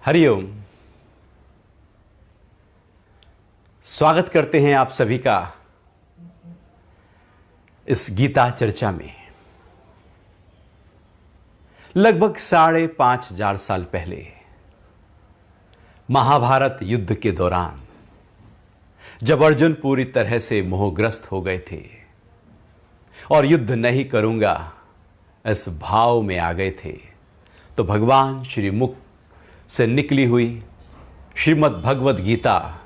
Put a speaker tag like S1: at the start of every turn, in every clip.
S1: हरिओम। स्वागत करते हैं आप सभी का इस गीता चर्चा में। लगभग 5,500 साल पहले महाभारत युद्ध के दौरान जब अर्जुन पूरी तरह से मोहग्रस्त हो गए थे और युद्ध नहीं करूंगा इस भाव में आ गए थे, तो भगवान श्री मुख से निकली हुई श्रीमद् भगवद गीता,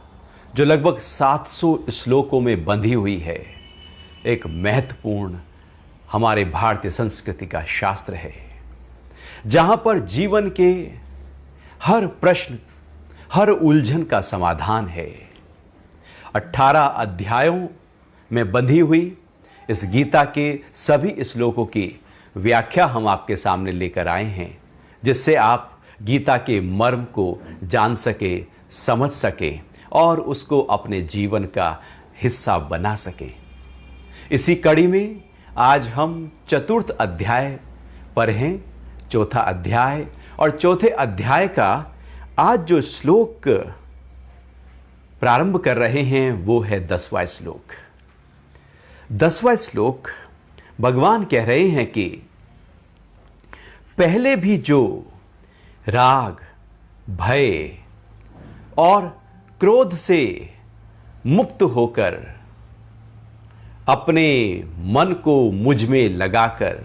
S1: जो लगभग 700 श्लोकों में बंधी हुई है, एक महत्वपूर्ण हमारे भारतीय संस्कृति का शास्त्र है, जहां पर जीवन के हर प्रश्न, हर उलझन का समाधान है। 18 अध्यायों में बंधी हुई इस गीता के सभी श्लोकों की व्याख्या हम आपके सामने लेकर आए हैं, जिससे आप गीता के मर्म को जान सके, समझ सके और उसको अपने जीवन का हिस्सा बना सके। इसी कड़ी में आज हम चतुर्थ अध्याय पर हैं, चौथा अध्याय, और चौथे अध्याय का आज जो श्लोक प्रारंभ कर रहे हैं वो है 10वां श्लोक। 10वां श्लोक भगवान कह रहे हैं कि पहले भी जो राग, भय और क्रोध से मुक्त होकर अपने मन को मुझ में लगाकर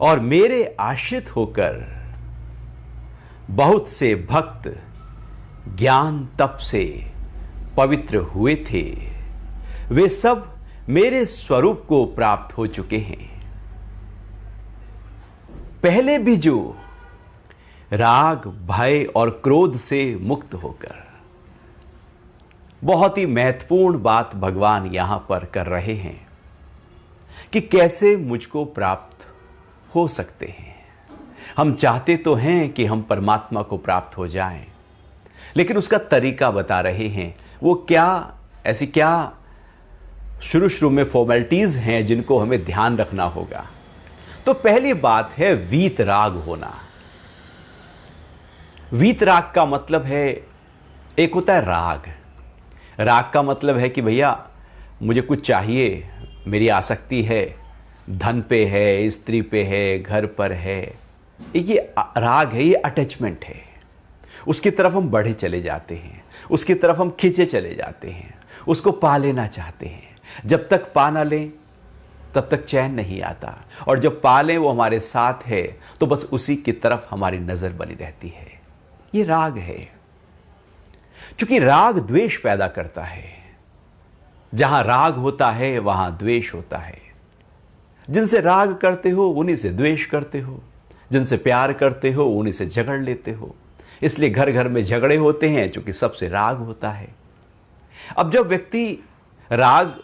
S1: और मेरे आश्रित होकर बहुत से भक्त ज्ञान तप से पवित्र हुए थे, वे सब मेरे स्वरूप को प्राप्त हो चुके हैं। पहले भी जो राग, भय और क्रोध से मुक्त होकर, बहुत ही महत्वपूर्ण बात भगवान यहां पर कर रहे हैं कि कैसे मुझको प्राप्त हो सकते हैं। हम चाहते तो हैं कि हम परमात्मा को प्राप्त हो जाएं, लेकिन उसका तरीका बता रहे हैं। वो क्या, ऐसी क्या शुरू में फॉर्मेलिटीज हैं जिनको हमें ध्यान रखना होगा। तो पहली बात है वीत राग होना। वीत राग का मतलब है, एक होता है राग। राग का मतलब है कि भैया मुझे कुछ चाहिए, मेरी आसक्ति है, धन पे है, स्त्री पे है, घर पर है, ये राग है, ये अटैचमेंट है। उसकी तरफ हम बढ़े चले जाते हैं, उसकी तरफ हम खींचे चले जाते हैं, उसको पा लेना चाहते हैं। जब तक पा ना लें तब तक चैन नहीं आता, और जब पा लें वो हमारे साथ है तो बस उसी की तरफ हमारी नजर बनी रहती है। ये राग है। क्योंकि राग द्वेष पैदा करता है। जहां राग होता है वहां द्वेष होता है। जिनसे राग करते हो उन्हीं से द्वेष करते हो, जिनसे प्यार करते हो उन्हीं से झगड़ लेते हो। इसलिए घर घर में झगड़े होते हैं, क्योंकि सबसे राग होता है। अब जब व्यक्ति राग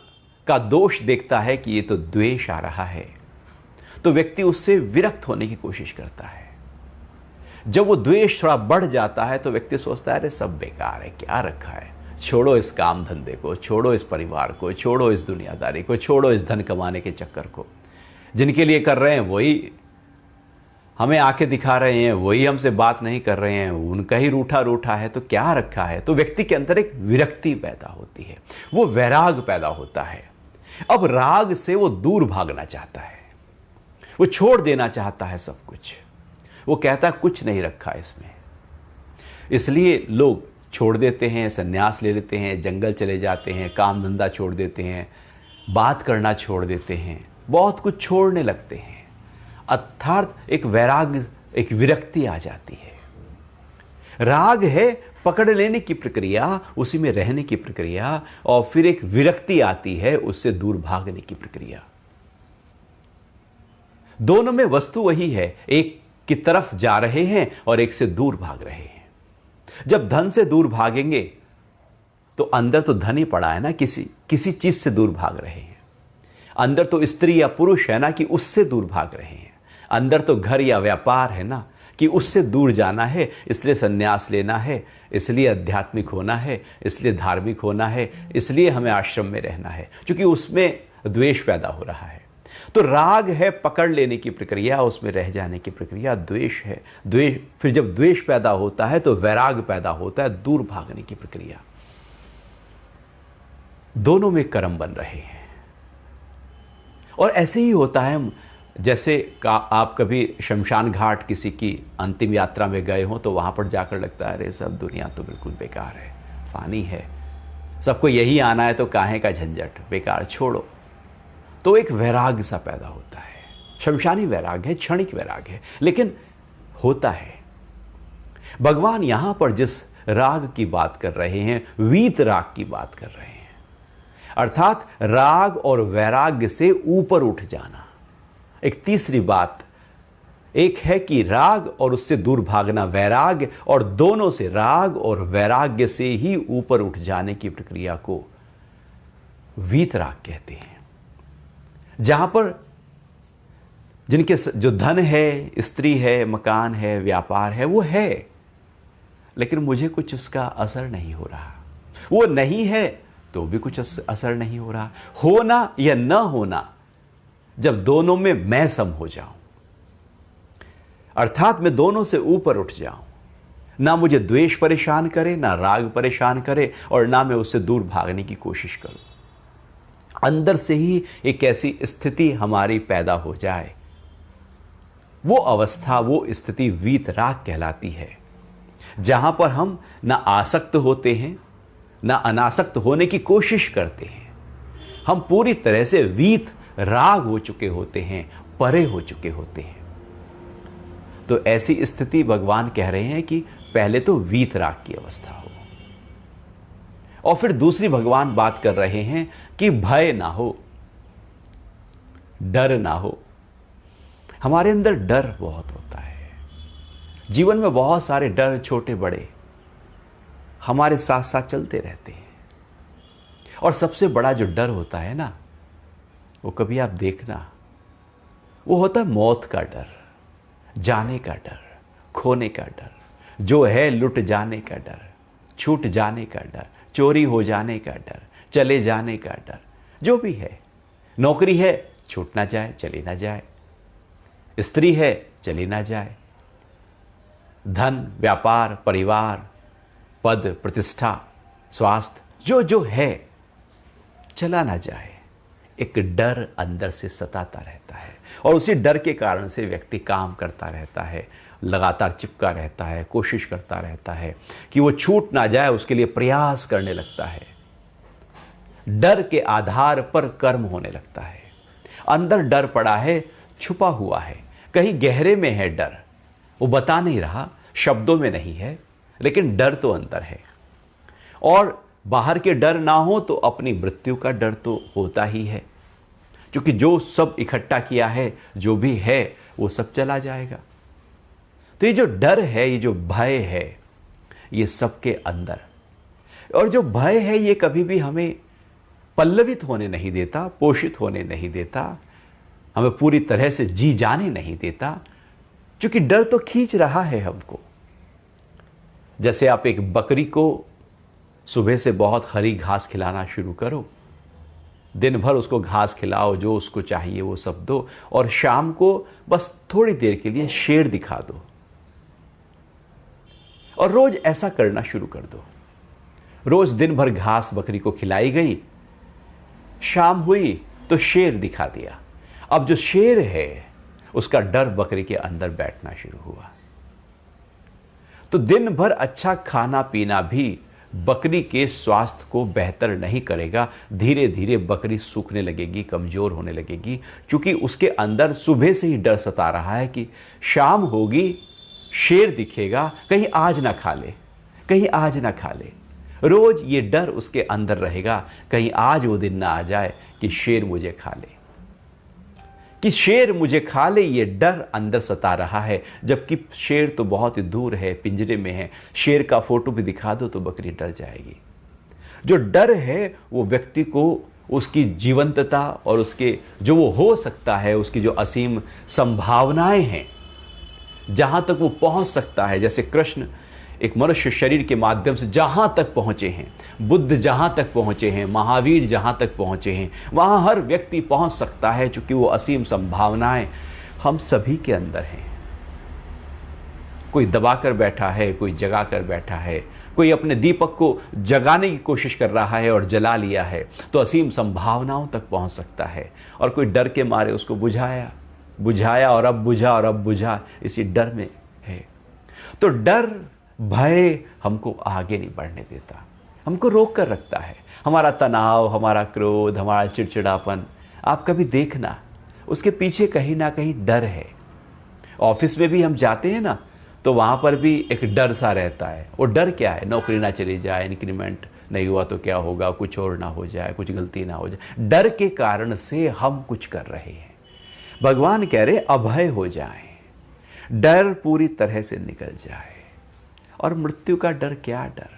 S1: का दोष देखता है कि ये तो द्वेष आ रहा है, तो व्यक्ति उससे विरक्त होने की कोशिश करता है। जब वो द्वेष थोड़ा बढ़ जाता है तो व्यक्ति सोचता है अरे सब बेकार है, क्या रखा है, छोड़ो इस काम धंधे को, छोड़ो इस परिवार को, छोड़ो इस दुनियादारी को, छोड़ो इस धन कमाने के चक्कर को। जिनके लिए कर रहे हैं वही हमें आंखें दिखा रहे हैं, वही हमसे बात नहीं कर रहे हैं, उनका ही रूठा रूठा है, तो क्या रखा है। तो व्यक्ति के अंदर एक विरक्ति पैदा होती है, वो वैराग पैदा होता है। अब राग से वो दूर भागना चाहता है, वो छोड़ देना चाहता है सब कुछ। वो कहता है कुछ नहीं रखा इसमें। इसलिए लोग छोड़ देते हैं, संन्यास ले लेते हैं, जंगल चले जाते हैं, काम धंधा छोड़ देते हैं, बात करना छोड़ देते हैं, बहुत कुछ छोड़ने लगते हैं। अर्थात एक वैराग, एक विरक्ति आ जाती है। राग है पकड़ लेने की प्रक्रिया, उसी में रहने की प्रक्रिया, और फिर एक विरक्ति आती है, उससे दूर भागने की प्रक्रिया। दोनों में वस्तु वही है, एक की तरफ जा रहे हैं और एक से दूर भाग रहे हैं। जब धन से दूर भागेंगे तो अंदर तो धन ही पड़ा है ना, किसी चीज से दूर भाग रहे हैं। अंदर तो स्त्री या पुरुष है ना कि उससे दूर भाग रहे हैं। अंदर तो घर या व्यापार है ना कि उससे दूर जाना है, इसलिए संन्यास लेना है, इसलिए आध्यात्मिक होना है, इसलिए धार्मिक होना है, इसलिए हमें आश्रम में रहना है, क्योंकि उसमें द्वेष पैदा हो रहा है। तो राग है पकड़ लेने की प्रक्रिया, उसमें रह जाने की प्रक्रिया। द्वेष है, द्वेष, फिर जब द्वेष पैदा होता है तो वैराग पैदा होता है, दूर भागने की प्रक्रिया। दोनों में कर्म बन रहे हैं। और ऐसे ही होता है, जैसे आप कभी शमशान घाट किसी की अंतिम यात्रा में गए हो तो वहां पर जाकर लगता है अरे सब दुनिया तो बिल्कुल बेकार है, फानी है, सबको यही आना है तो काहे का झंझट, बेकार, छोड़ो। तो एक वैराग सा पैदा होता है। शमशानी वैराग है, क्षणिक वैराग है, लेकिन होता है। भगवान यहां पर जिस राग की बात कर रहे हैं, वीत राग की बात कर रहे हैं, अर्थात राग और वैराग्य से ऊपर उठ जाना। एक तीसरी बात, एक है कि राग और उससे दूर भागना वैराग्य, और दोनों से, राग और वैराग्य से ही ऊपर उठ जाने की प्रक्रिया को वीतराग कहते हैं। जहां पर जिनके जो धन है, स्त्री है, मकान है, व्यापार है, वो है, लेकिन मुझे कुछ उसका असर नहीं हो रहा। वो नहीं है तो भी कुछ असर नहीं हो रहा। होना या न होना, जब दोनों में मैं सम हो जाऊं, अर्थात मैं दोनों से ऊपर उठ जाऊं, ना मुझे द्वेष परेशान करे, ना राग परेशान करे, और ना मैं उससे दूर भागने की कोशिश करूं। अंदर से ही एक ऐसी स्थिति हमारी पैदा हो जाए, वो अवस्था, वो स्थिति वीतराग कहलाती है, जहां पर हम ना आसक्त होते हैं, ना अनासक्त होने की कोशिश करते हैं। हम पूरी तरह से वीत राग हो चुके होते हैं, परे हो चुके होते हैं। तो ऐसी स्थिति भगवान कह रहे हैं कि पहले तो वीत राग की अवस्था हो, और फिर दूसरी भगवान बात कर रहे हैं कि भय ना हो, डर ना हो। हमारे अंदर डर बहुत होता है, जीवन में बहुत सारे डर, छोटे बड़े, हमारे साथ साथ चलते रहते हैं। और सबसे बड़ा जो डर होता है ना, वो कभी आप देखना, वो होता है मौत का डर, जाने का डर, खोने का डर, जो है लुट जाने का डर, छूट जाने का डर, चोरी हो जाने का डर, चले जाने का डर, जो भी है। नौकरी है, छूट ना जाए, चली ना जाए, स्त्री है, चली ना जाए, धन, व्यापार, परिवार, पद, प्रतिष्ठा, स्वास्थ्य, जो जो है, चला ना जाए। एक डर अंदर से सताता रहता है, और उसी डर के कारण से व्यक्ति काम करता रहता है, लगातार चिपका रहता है, कोशिश करता रहता है कि वो छूट ना जाए, उसके लिए प्रयास करने लगता है। डर के आधार पर कर्म होने लगता है। अंदर डर पड़ा है, छुपा हुआ है, कहीं गहरे में है डर, वो बता नहीं रहा, शब्दों में नहीं है, लेकिन डर तो अंदर है। और बाहर के डर ना हो तो अपनी मृत्यु का डर तो होता ही है, क्योंकि जो सब इकट्ठा किया है, जो भी है, वो सब चला जाएगा। तो ये जो डर है, ये जो भय है, ये सबके अंदर, और जो भय है ये कभी भी हमें पल्लवित होने नहीं देता, पोषित होने नहीं देता, हमें पूरी तरह से जी जाने नहीं देता, क्योंकि डर तो खींच रहा है हमको। जैसे आप एक बकरी को सुबह से बहुत हरी घास खिलाना शुरू करो, दिन भर उसको घास खिलाओ, जो उसको चाहिए वो सब दो, और शाम को बस थोड़ी देर के लिए शेर दिखा दो, और रोज ऐसा करना शुरू कर दो। रोज दिन भर घास बकरी को खिलाई गई, शाम हुई तो शेर दिखा दिया। अब जो शेर है, उसका डर बकरी के अंदर बैठना शुरू हुआ। तो दिन भर अच्छा खाना पीना भी बकरी के स्वास्थ्य को बेहतर नहीं करेगा। धीरे धीरे बकरी सूखने लगेगी, कमजोर होने लगेगी, क्योंकि उसके अंदर सुबह से ही डर सता रहा है कि शाम होगी, शेर दिखेगा, कहीं आज ना खा ले, कहीं आज ना खा ले। रोज ये डर उसके अंदर रहेगा, कहीं आज वो दिन ना आ जाए कि शेर मुझे खा ले, कि शेर मुझे खा ले। ये डर अंदर सता रहा है, जबकि शेर तो बहुत ही दूर है, पिंजरे में है। शेर का फोटो भी दिखा दो तो बकरी डर जाएगी। जो डर है वो व्यक्ति को उसकी जीवंतता और उसके जो वो हो सकता है, उसकी जो असीम संभावनाएं हैं, जहां तक वो पहुंच सकता है। जैसे कृष्ण एक मनुष्य शरीर के माध्यम से जहाँ तक पहुँचे हैं, बुद्ध जहाँ तक पहुँचे हैं, महावीर जहाँ तक पहुँचे हैं, वहाँ हर व्यक्ति पहुँच सकता है, चूँकि वो असीम संभावनाएं हम सभी के अंदर हैं। कोई दबा कर बैठा है, कोई जगा कर बैठा है, कोई अपने दीपक को जगाने की कोशिश कर रहा है और जला लिया है, तो असीम संभावनाओं तक पहुंच सकता है। और कोई डर के मारे उसको बुझाया और अब बुझा, इसी डर में है। तो डर, भय हमको आगे नहीं बढ़ने देता, हमको रोक कर रखता है। हमारा तनाव, हमारा क्रोध, हमारा चिड़चिड़ापन, आप कभी देखना उसके पीछे कहीं ना कहीं डर है। ऑफिस में भी हम जाते हैं ना, तो वहाँ पर भी एक डर सा रहता है। वो डर क्या है? नौकरी ना चली जाए, इंक्रीमेंट नहीं हुआ तो क्या होगा, कुछ और ना हो जाए, कुछ गलती ना हो जाए। डर के कारण से हम कुछ कर रहे हैं। भगवान कह रहे अभय हो जाए, डर पूरी तरह से निकल जाए। और मृत्यु का डर, क्या डर?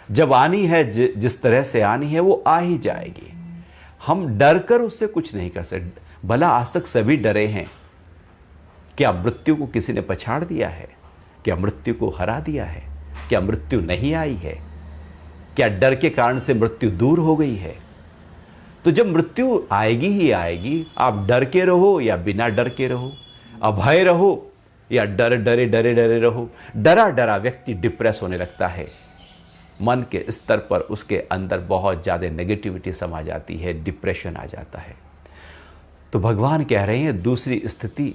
S1: जब आनी है, जिस तरह से आनी है वो आ ही जाएगी। हम डर कर उससे कुछ नहीं कर सकते। भला आज तक सभी डरे हैं। क्या मृत्यु को किसी ने पछाड़ दिया है? क्या मृत्यु को हरा दिया है? क्या मृत्यु नहीं आई है? क्या डर के कारण से मृत्यु दूर हो गई है? तो जब मृत्यु आएगी ही आएगी, आप डर के रहो या बिना डर के रहो, अभय रहो या डरे रहो। डरा डरा व्यक्ति डिप्रेस होने लगता है। मन के स्तर पर उसके अंदर बहुत ज़्यादा नेगेटिविटी समा जाती है, डिप्रेशन आ जाता है। तो भगवान कह रहे हैं दूसरी स्थिति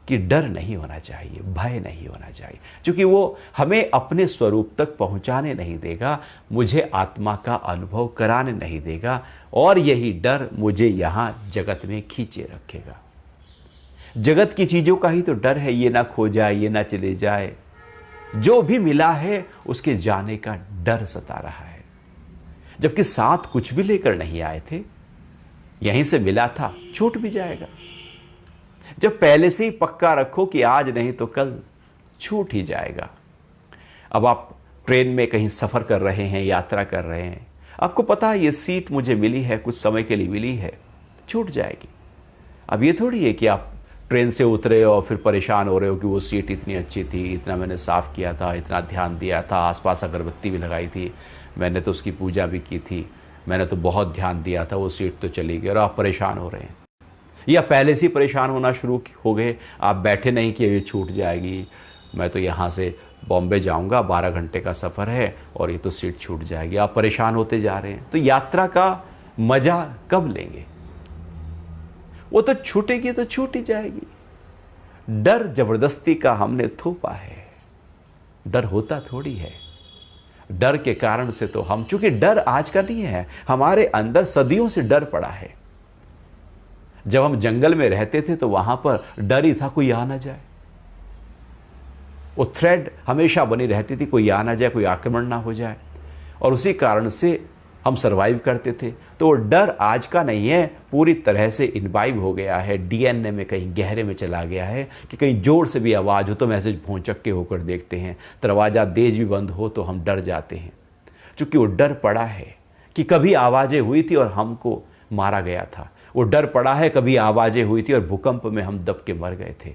S1: कि डर नहीं होना चाहिए, भय नहीं होना चाहिए, क्योंकि वो हमें अपने स्वरूप तक पहुंचाने नहीं देगा, मुझे आत्मा का अनुभव कराने नहीं देगा, और यही डर मुझे यहाँ जगत में खींचे रखेगा। जगत की चीज़ों का ही तो डर है, ये ना खो जाए, ये ना चले जाए। जो भी मिला है उसके जाने का डर सता रहा है, जबकि साथ कुछ भी लेकर नहीं आए थे। यहीं से मिला था, छूट भी जाएगा। जब पहले से ही पक्का रखो कि आज नहीं तो कल छूट ही जाएगा। अब आप ट्रेन में कहीं सफ़र कर रहे हैं, यात्रा कर रहे हैं, आपको पता है ये सीट मुझे मिली है, कुछ समय के लिए मिली है, छूट जाएगी। अब ये थोड़ी है कि आप ट्रेन से उतरे और फिर परेशान हो रहे हो कि वो सीट इतनी अच्छी थी, इतना मैंने साफ़ किया था, इतना ध्यान दिया था, आसपास अगरबत्ती भी लगाई थी, मैंने तो उसकी पूजा भी की थी, मैंने तो बहुत ध्यान दिया था, वो सीट तो चली गई, और आप परेशान हो रहे हैं। या पहले से ही परेशान होना शुरू हो गए, आप बैठे नहीं कि ये छूट जाएगी, मैं तो यहाँ से बॉम्बे जाऊँगा, 12 घंटे का सफ़र है और ये तो सीट छूट जाएगी। आप परेशान होते जा रहे हैं। तो यात्रा का मज़ा कब लेंगे? वो तो छूटेगी तो छूट ही जाएगी। डर जबरदस्ती का हमने थोपा है, डर होता थोड़ी है। डर के कारण से तो हम, चूंकि डर आज का नहीं है, हमारे अंदर सदियों से डर पड़ा है। जब हम जंगल में रहते थे तो वहां पर डर ही था कोई आ ना जाए, वो थ्रेड हमेशा बनी रहती थी, कोई आ ना जाए, कोई आक्रमण ना हो जाए, और उसी कारण से हम सरवाइव करते थे। तो वो डर आज का नहीं है, पूरी तरह से इनवाइव हो गया है, डीएनए में कहीं गहरे में चला गया है कि कहीं जोर से भी आवाज़ हो तो मैसेज भौंचक के होकर देखते हैं, दरवाज़ा तेज भी बंद हो तो हम डर जाते हैं, क्योंकि वो डर पड़ा है कि कभी आवाज़ें हुई थी और हमको मारा गया था। वो डर पड़ा है कभी आवाज़ें हुई थी और भूकंप में हम दब के मर गए थे।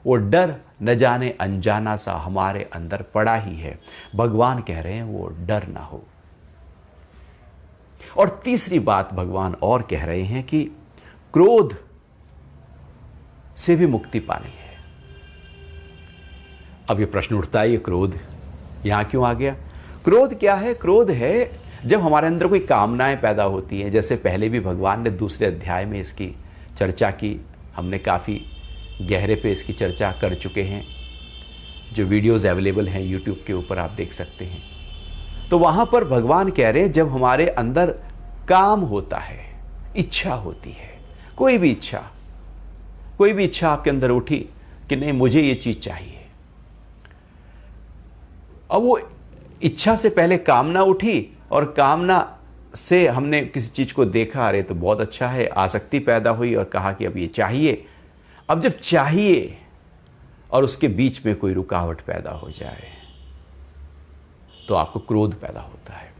S1: वो डर न जाने अनजाना सा हमारे अंदर पड़ा ही है। भगवान कह रहे हैं वो डर ना हो। और तीसरी बात भगवान और कह रहे हैं कि क्रोध से भी मुक्ति पानी है। अब ये प्रश्न उठता है, ये क्रोध यहां क्यों आ गया? क्रोध क्या है? क्रोध है जब हमारे अंदर कोई कामनाएं पैदा होती हैं, जैसे पहले भी भगवान ने दूसरे अध्याय में इसकी चर्चा की, हमने काफ़ी गहरे पे इसकी चर्चा कर चुके हैं, जो वीडियोस अवेलेबल हैं यूट्यूब के ऊपर, आप देख सकते हैं। तो वहाँ पर भगवान कह रहे हैं जब हमारे अंदर काम होता है, इच्छा होती है, कोई भी इच्छा आपके अंदर उठी कि नहीं मुझे ये चीज़ चाहिए, अब वो इच्छा से पहले कामना उठी और कामना से हमने किसी चीज़ को देखा, अरे तो बहुत अच्छा है, आसक्ति पैदा हुई और कहा कि अब ये चाहिए। अब जब चाहिए और उसके बीच में कोई रुकावट पैदा हो जाए तो आपको क्रोध पैदा होता है।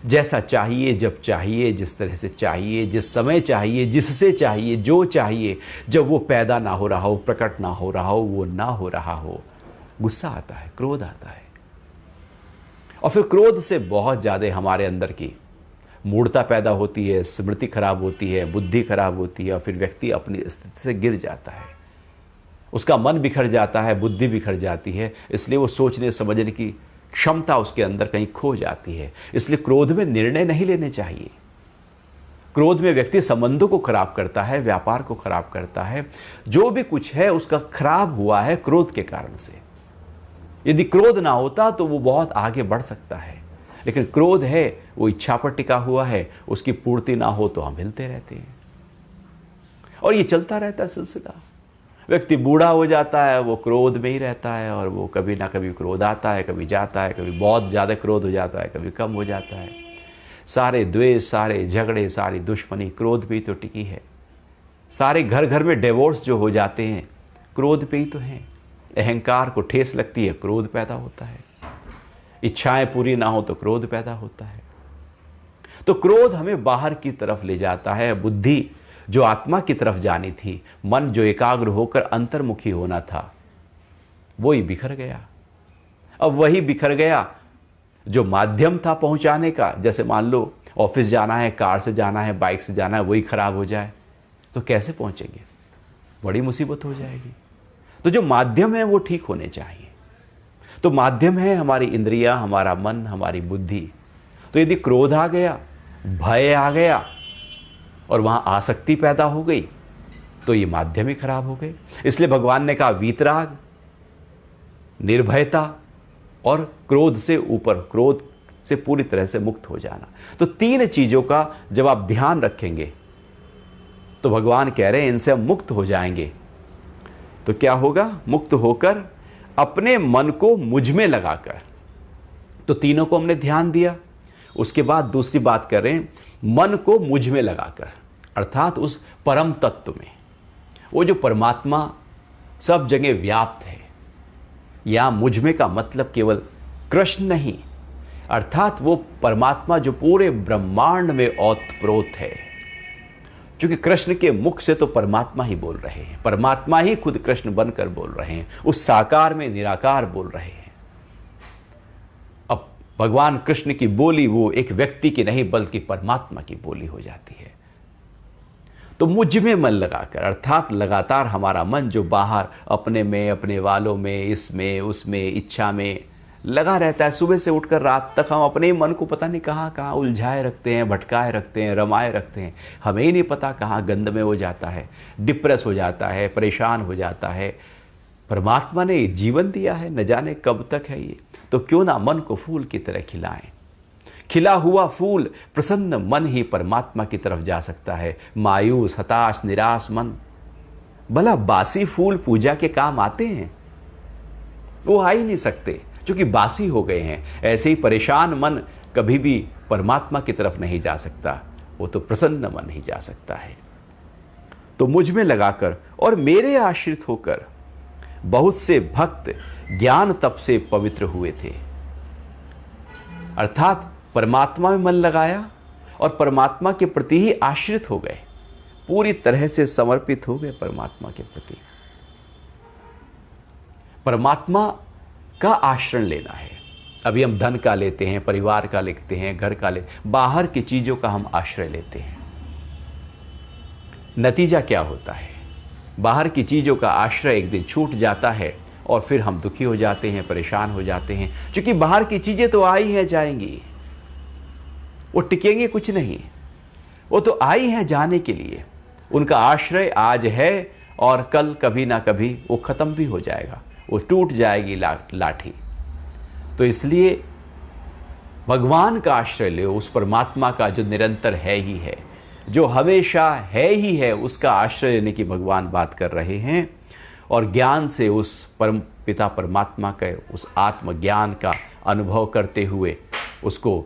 S1: जैसा चाहिए, जब चाहिए, जिस तरह से चाहिए, जिस समय चाहिए, जिससे चाहिए, जो चाहिए, जब वो पैदा ना हो रहा हो, प्रकट ना हो रहा हो, वो ना हो रहा हो, गुस्सा आता है, क्रोध आता है। और फिर क्रोध से बहुत ज़्यादा हमारे अंदर की मूढ़ता पैदा होती है, स्मृति खराब होती है, बुद्धि खराब होती है और फिर व्यक्ति अपनी स्थिति से गिर जाता है। उसका मन बिखर जाता है, बुद्धि बिखर जाती है, इसलिए वो सोचने समझने की क्षमता उसके अंदर कहीं खो जाती है। इसलिए क्रोध में निर्णय नहीं लेने चाहिए। क्रोध में व्यक्ति संबंधों को खराब करता है, व्यापार को खराब करता है। जो भी कुछ है उसका खराब हुआ है क्रोध के कारण से। यदि क्रोध ना होता तो वो बहुत आगे बढ़ सकता है, लेकिन क्रोध है वो इच्छा पर टिका हुआ है, उसकी पूर्ति ना हो तो हम हिलते रहते हैं और ये चलता रहता है सिलसिला। व्यक्ति बूढ़ा हो जाता है, वो क्रोध में ही रहता है और वो कभी ना कभी क्रोध आता है, कभी जाता है, कभी बहुत ज़्यादा क्रोध हो जाता है, कभी कम हो जाता है। सारे द्वेष, सारे झगड़े, सारी दुश्मनी क्रोध पे ही तो टिकी है। सारे घर घर में डिवोर्स जो हो जाते हैं क्रोध पे ही तो हैं। अहंकार को ठेस लगती है, क्रोध पैदा होता है। इच्छाएं पूरी ना हो तो क्रोध पैदा होता है। तो क्रोध हमें बाहर की तरफ ले जाता है। बुद्धि जो आत्मा की तरफ जानी थी, मन जो एकाग्र होकर अंतर्मुखी होना था, वो ही बिखर गया। अब वही बिखर गया जो माध्यम था पहुंचाने का। जैसे मान लो ऑफिस जाना है, कार से जाना है, बाइक से जाना है, वही खराब हो जाए तो कैसे पहुंचेंगे? बड़ी मुसीबत हो जाएगी। तो जो माध्यम है वो ठीक होने चाहिए। तो माध्यम है हमारी इंद्रियां, हमारा मन, हमारी बुद्धि। तो यदि क्रोध आ गया, भय आ गया और वहां आसक्ति पैदा हो गई तो ये माध्यम ही खराब हो गए। इसलिए भगवान ने कहा वीतराग, निर्भयता और क्रोध से ऊपर, क्रोध से पूरी तरह से मुक्त हो जाना। तो तीन चीजों का जब आप ध्यान रखेंगे तो भगवान कह रहे हैं इनसे हम मुक्त हो जाएंगे। तो क्या होगा? मुक्त होकर अपने मन को मुझ में लगाकर। तो तीनों को हमने ध्यान दिया। उसके बाद दूसरी बात कर रहे हैं, मन को मुझ में लगाकर, अर्थात उस परम तत्व में। वो जो परमात्मा सब जगह व्याप्त है। या मुझ में का मतलब केवल कृष्ण नहीं, अर्थात वो परमात्मा जो पूरे ब्रह्मांड में ओतप्रोत है। क्योंकि कृष्ण के मुख से तो परमात्मा ही बोल रहे हैं, परमात्मा ही खुद कृष्ण बनकर बोल रहे हैं, उस साकार में निराकार बोल रहे हैं। अब भगवान कृष्ण की बोली वो एक व्यक्ति की नहीं बल्कि परमात्मा की बोली हो जाती है। तो मुझ में मन लगाकर, अर्थात लगातार हमारा मन जो बाहर अपने में, अपने वालों में, इसमें उसमें, इच्छा में लगा रहता है, सुबह से उठकर रात तक हम अपने मन को पता नहीं कहाँ कहाँ उलझाए रखते हैं, भटकाए रखते हैं, रमाए रखते हैं। हमें ही नहीं पता कहाँ गंद में हो जाता है, डिप्रेस हो जाता है, परेशान हो जाता है। परमात्मा ने जीवन दिया है, न जाने कब तक है ये। तो क्यों ना मन को फूल की तरह खिलाएं। खिला हुआ फूल, प्रसन्न मन ही परमात्मा की तरफ जा सकता है। मायूस, हताश, निराश मन, भला बासी फूल पूजा के काम आते हैं? वो आ ही नहीं सकते, क्योंकि बासी हो गए हैं। ऐसे ही परेशान मन कभी भी परमात्मा की तरफ नहीं जा सकता, वो तो प्रसन्न मन ही जा सकता है। तो मुझ में लगाकर और मेरे आश्रित होकर बहुत से भक्त ज्ञान तप से पवित्र हुए थे। अर्थात परमात्मा में मन लगाया और परमात्मा के प्रति ही आश्रित हो गए, पूरी तरह से समर्पित हो गए परमात्मा के प्रति। परमात्मा का आश्रय लेना है। अभी हम धन का लेते हैं, परिवार का लेते हैं, घर का बाहर की चीजों का हम आश्रय लेते हैं। नतीजा क्या होता है? बाहर की चीजों का आश्रय एक दिन छूट जाता है और फिर हम दुखी हो जाते हैं, परेशान हो जाते हैं, क्योंकि बाहर की चीजें तो आई हैं, जाएंगी, वो टिकेंगे कुछ नहीं। वो तो आई हैं जाने के लिए। उनका आश्रय आज है और कल कभी ना कभी वो खत्म भी हो जाएगा, वो टूट जाएगी लाठी। तो इसलिए भगवान का आश्रय लो, उस परमात्मा का जो निरंतर है ही है, जो हमेशा है ही है, उसका आश्रय लेने की भगवान बात कर रहे हैं। और ज्ञान से उस परम पिता परमात्मा के उस आत्मज्ञान का अनुभव करते हुए उसको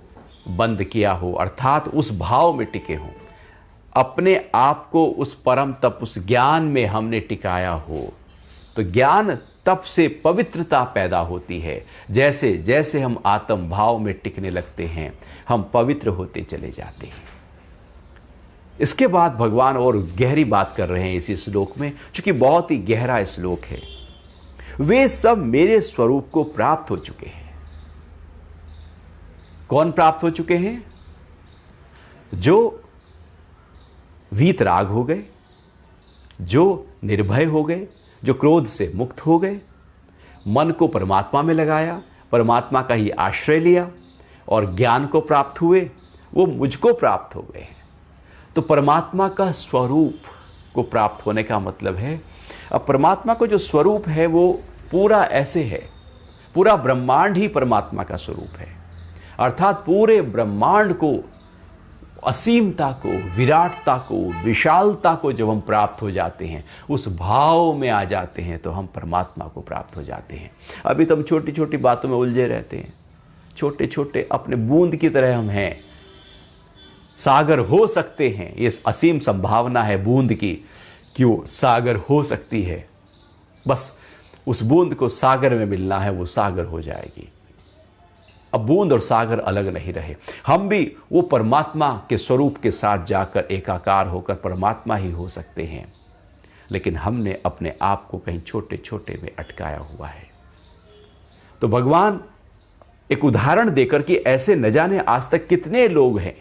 S1: बंद किया हो, अर्थात उस भाव में टिके हो, अपने आप को उस परम तप, उस ज्ञान में हमने टिकाया हो। तो ज्ञान तप से पवित्रता पैदा होती है। जैसे जैसे हम आत्म भाव में टिकने लगते हैं, हम पवित्र होते चले जाते हैं। इसके बाद भगवान और गहरी बात कर रहे हैं इसी श्लोक में, क्योंकि बहुत ही गहरा श्लोक है। वे सब मेरे स्वरूप को प्राप्त हो चुके हैं। कौन प्राप्त हो चुके हैं? जो वीतराग हो गए, जो निर्भय हो गए, जो क्रोध से मुक्त हो गए, मन को परमात्मा में लगाया, परमात्मा का ही आश्रय लिया और ज्ञान को प्राप्त हुए, वो मुझको प्राप्त हो गए हैं। तो परमात्मा का स्वरूप को प्राप्त होने का मतलब है, अब परमात्मा को जो स्वरूप है वो पूरा ऐसे है, पूरा ब्रह्मांड ही परमात्मा का स्वरूप है। अर्थात पूरे ब्रह्मांड को, असीमता को, विराटता को, विशालता को जब हम प्राप्त हो जाते हैं, उस भाव में आ जाते हैं, तो हम परमात्मा को प्राप्त हो जाते हैं। अभी तो हम छोटी छोटी बातों में उलझे रहते हैं, छोटे छोटे अपने बूंद की तरह हम हैं। सागर हो सकते हैं, ये असीम संभावना है बूंद की कि वो सागर हो सकती है। बस उस बूंद को सागर में मिलना है, वो सागर हो जाएगी। अब बूंद और सागर अलग नहीं रहे, हम भी वो परमात्मा के स्वरूप के साथ जाकर एकाकार होकर परमात्मा ही हो सकते हैं। लेकिन हमने अपने आप को कहीं छोटे छोटे में अटकाया हुआ है। तो भगवान एक उदाहरण देकर कि ऐसे न जाने आज तक कितने लोग हैं,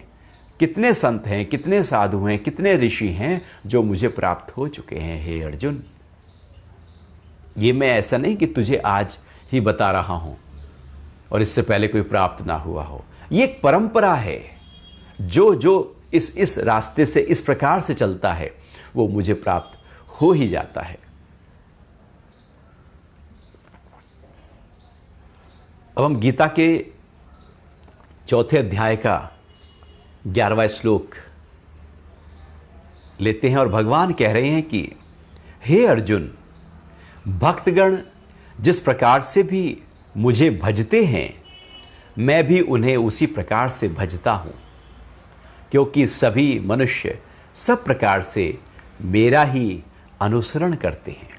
S1: कितने संत हैं, कितने साधु हैं, कितने ऋषि हैं जो मुझे प्राप्त हो चुके हैं। हे अर्जुन, ये मैं ऐसा नहीं कि तुझे आज ही बता रहा हूं और इससे पहले कोई प्राप्त ना हुआ हो। ये एक परंपरा है, जो जो इस रास्ते से इस प्रकार से चलता है वो मुझे प्राप्त हो ही जाता है। अब हम गीता के 4थे अध्याय का 11वां श्लोक लेते हैं और भगवान कह रहे हैं कि हे अर्जुन, भक्तगण जिस प्रकार से भी मुझे भजते हैं, मैं भी उन्हें उसी प्रकार से भजता हूं, क्योंकि सभी मनुष्य सब प्रकार से मेरा ही अनुसरण करते हैं।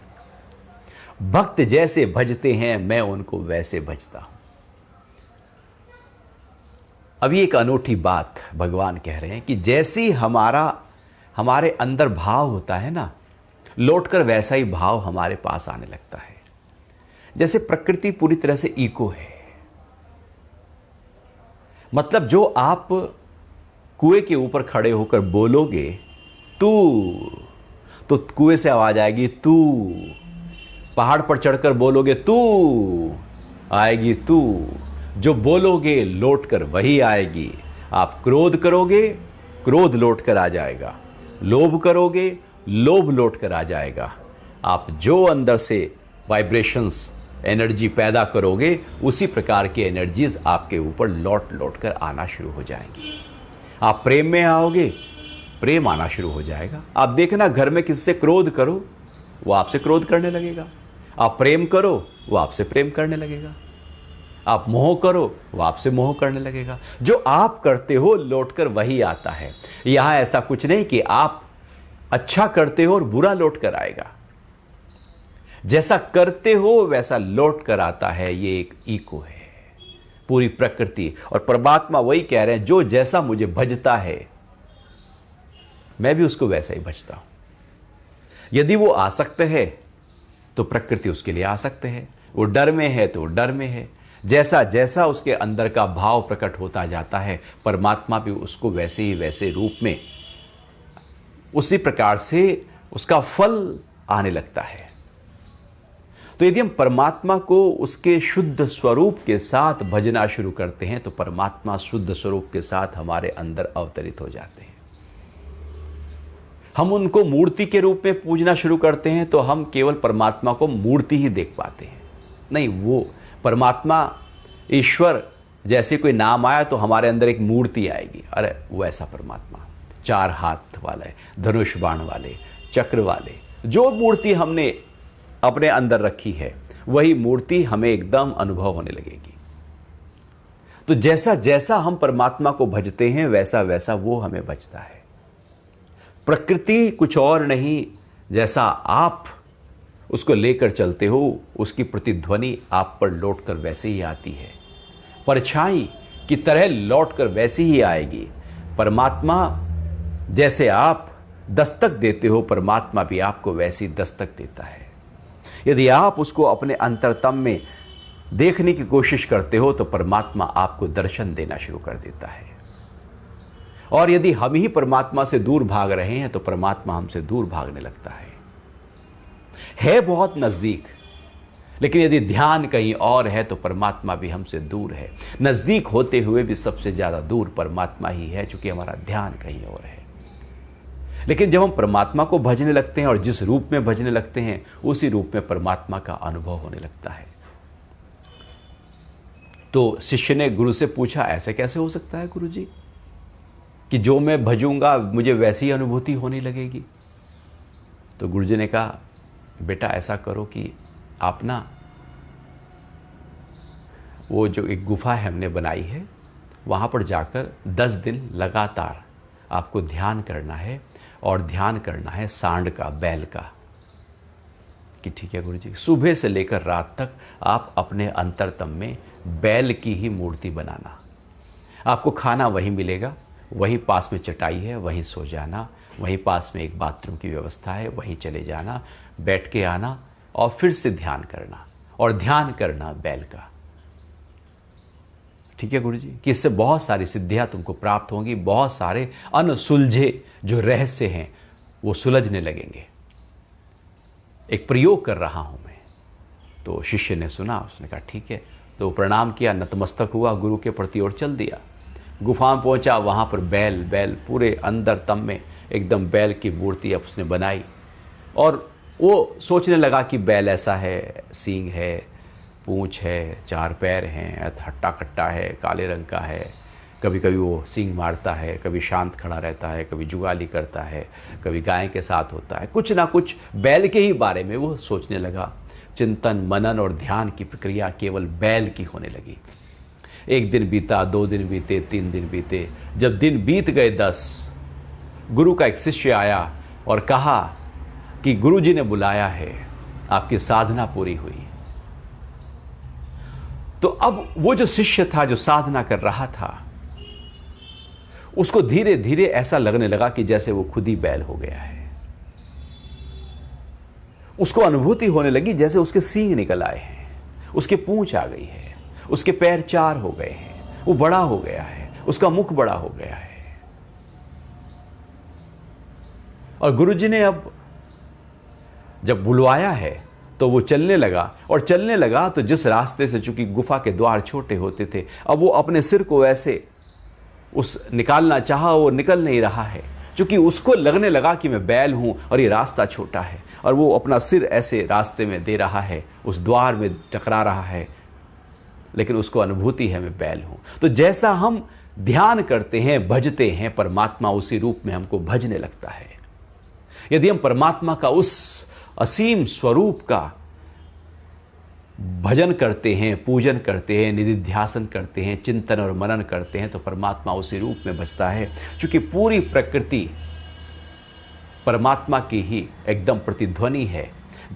S1: भक्त जैसे भजते हैं, मैं उनको वैसे भजता हूं। अभी एक अनूठी बात भगवान कह रहे हैं कि जैसी हमारे अंदर भाव होता है ना, लौटकर वैसा ही भाव हमारे पास आने लगता है। जैसे प्रकृति पूरी तरह से इको है, मतलब जो आप कुएं के ऊपर खड़े होकर बोलोगे तू, तो कुएं से आवाज आएगी तू। पहाड़ पर चढ़कर बोलोगे तू, आएगी तू। जो बोलोगे लौटकर वही आएगी। आप क्रोध करोगे, क्रोध लौटकर आ जाएगा। लोभ करोगे, लोभ लौटकर आ जाएगा। आप जो अंदर से वाइब्रेशंस, एनर्जी पैदा करोगे, उसी प्रकार की एनर्जीज आपके ऊपर लौट लौट कर आना शुरू हो जाएंगी। आप प्रेम में आओगे, प्रेम आना शुरू हो जाएगा। आप देखना, घर में किससे क्रोध करो, वो आपसे क्रोध करने लगेगा। आप प्रेम करो, वो आपसे प्रेम करने लगेगा। आप मोह करो, वो आपसे मोह करने लगेगा। जो आप करते हो लौटकर वही आता है। यहां ऐसा कुछ नहीं कि आप अच्छा करते हो और बुरा लौट कर आएगा। जैसा करते हो वैसा लौट कर आता है। ये एक इको है, पूरी प्रकृति। और परमात्मा वही कह रहे हैं, जो जैसा मुझे भजता है मैं भी उसको वैसा ही भजता हूं। यदि वो आसक्त है तो प्रकृति उसके लिए आसक्त है, वो डर में है तो वो डर में है। जैसा जैसा उसके अंदर का भाव प्रकट होता जाता है, परमात्मा भी उसको वैसे ही वैसे रूप में, उसी प्रकार से उसका फल आने लगता है। तो यदि हम परमात्मा को उसके शुद्ध स्वरूप के साथ भजना शुरू करते हैं, तो परमात्मा शुद्ध स्वरूप के साथ हमारे अंदर अवतरित हो जाते हैं। हम उनको मूर्ति के रूप में पूजना शुरू करते हैं तो हम केवल परमात्मा को मूर्ति ही देख पाते हैं। नहीं, वो परमात्मा, ईश्वर जैसे कोई नाम आया तो हमारे अंदर एक मूर्ति आएगी। अरे वो ऐसा परमात्मा, 4 हाथ वाले, धनुष बाण वाले, चक्र वाले, जो मूर्ति हमने अपने अंदर रखी है वही मूर्ति हमें एकदम अनुभव होने लगेगी। तो जैसा जैसा हम परमात्मा को भजते हैं वैसा वैसा वो हमें भजता है। प्रकृति कुछ और नहीं, जैसा आप उसको लेकर चलते हो उसकी प्रतिध्वनि आप पर लौटकर वैसे ही आती है। परछाई की तरह लौटकर वैसी ही आएगी। परमात्मा जैसे आप दस्तक देते हो, परमात्मा भी आपको वैसी दस्तक देता है। यदि आप उसको अपने अंतरतम में देखने की कोशिश करते हो तो परमात्मा आपको दर्शन देना शुरू कर देता है। और यदि हम ही परमात्मा से दूर भाग रहे हैं तो परमात्मा हमसे दूर भागने लगता है बहुत नजदीक, लेकिन यदि ध्यान कहीं और है तो परमात्मा भी हमसे दूर है। नजदीक होते हुए भी सबसे ज्यादा दूर परमात्मा ही है, क्योंकि हमारा ध्यान कहीं और है। लेकिन जब हम परमात्मा को भजने लगते हैं और जिस रूप में भजने लगते हैं उसी रूप में परमात्मा का अनुभव होने लगता है। तो शिष्य ने गुरु से पूछा, ऐसे कैसे हो सकता है गुरु जी कि जो मैं भजूंगा मुझे वैसी अनुभूति होने लगेगी? तो गुरु जी ने कहा, बेटा ऐसा करो कि आप ना वो जो एक गुफा है हमने बनाई है वहाँ पर जाकर 10 दिन लगातार आपको ध्यान करना है, और ध्यान करना है सांड का, बैल का। कि ठीक है गुरु जी। सुबह से लेकर रात तक आप अपने अंतरतम में बैल की ही मूर्ति बनाना। आपको खाना वहीं मिलेगा, वहीं पास में चटाई है, वहीं सो जाना, वहीं पास में एक बाथरूम की व्यवस्था है, वहीं चले जाना, बैठ के आना और फिर से ध्यान करना, और ध्यान करना बैल का। ठीक है गुरु जी, कि इससे बहुत सारी सिद्धियां तुमको प्राप्त होंगी, बहुत सारे अनसुलझे जो रहस्य हैं वो सुलझने लगेंगे। एक प्रयोग कर रहा हूं मैं। तो शिष्य ने सुना, उसने कहा ठीक है। तो प्रणाम किया, नतमस्तक हुआ, गुरु के प्रति और चल दिया। गुफा में पहुंचा, वहां पर बैल पूरे अंदर तम में एकदम बैल की मूर्ति अब उसने बनाई। और वो सोचने लगा कि बैल ऐसा है, सींग है, पूंछ है, 4 पैर हैं, हट्टा कट्टा है, काले रंग का है, कभी कभी वो सींग मारता है, कभी शांत खड़ा रहता है, कभी जुगाली करता है, कभी गाय के साथ होता है। कुछ ना कुछ बैल के ही बारे में वो सोचने लगा। चिंतन, मनन और ध्यान की प्रक्रिया केवल बैल की होने लगी। 1 दिन बीता, 2 दिन बीते, 3 दिन बीते। जब दिन बीत गए 10, गुरु का एक शिष्य आया और कहा कि गुरु जी ने बुलाया है, आपकी साधना पूरी हुई। तो अब वो जो शिष्य था, जो साधना कर रहा था, उसको धीरे धीरे ऐसा लगने लगा कि जैसे वो खुद ही बैल हो गया है। उसको अनुभूति होने लगी जैसे उसके सींग निकल आए हैं, उसके पूंछ आ गई है, उसके पैर 4 हो गए हैं, वो बड़ा हो गया है, उसका मुख बड़ा हो गया है। और गुरुजी ने अब जब बुलवाया है तो वो चलने लगा, और चलने लगा तो जिस रास्ते से, चूंकि गुफा के द्वार छोटे होते थे, अब वो अपने सिर को ऐसे उस निकालना चाहा, वो निकल नहीं रहा है, क्योंकि उसको लगने लगा कि मैं बैल हूं और ये रास्ता छोटा है, और वो अपना सिर ऐसे रास्ते में दे रहा है, उस द्वार में टकरा रहा है, लेकिन उसको अनुभूति है मैं बैल हूं। तो जैसा हम ध्यान करते हैं, भजते हैं, परमात्मा उसी रूप में हमको भजने लगता है। यदि हम परमात्मा का उस असीम स्वरूप का भजन करते हैं, पूजन करते हैं, निधिध्यासन करते हैं, चिंतन और मनन करते हैं, तो परमात्मा उसी रूप में भजता है। क्योंकि पूरी प्रकृति परमात्मा की ही एकदम प्रतिध्वनि है।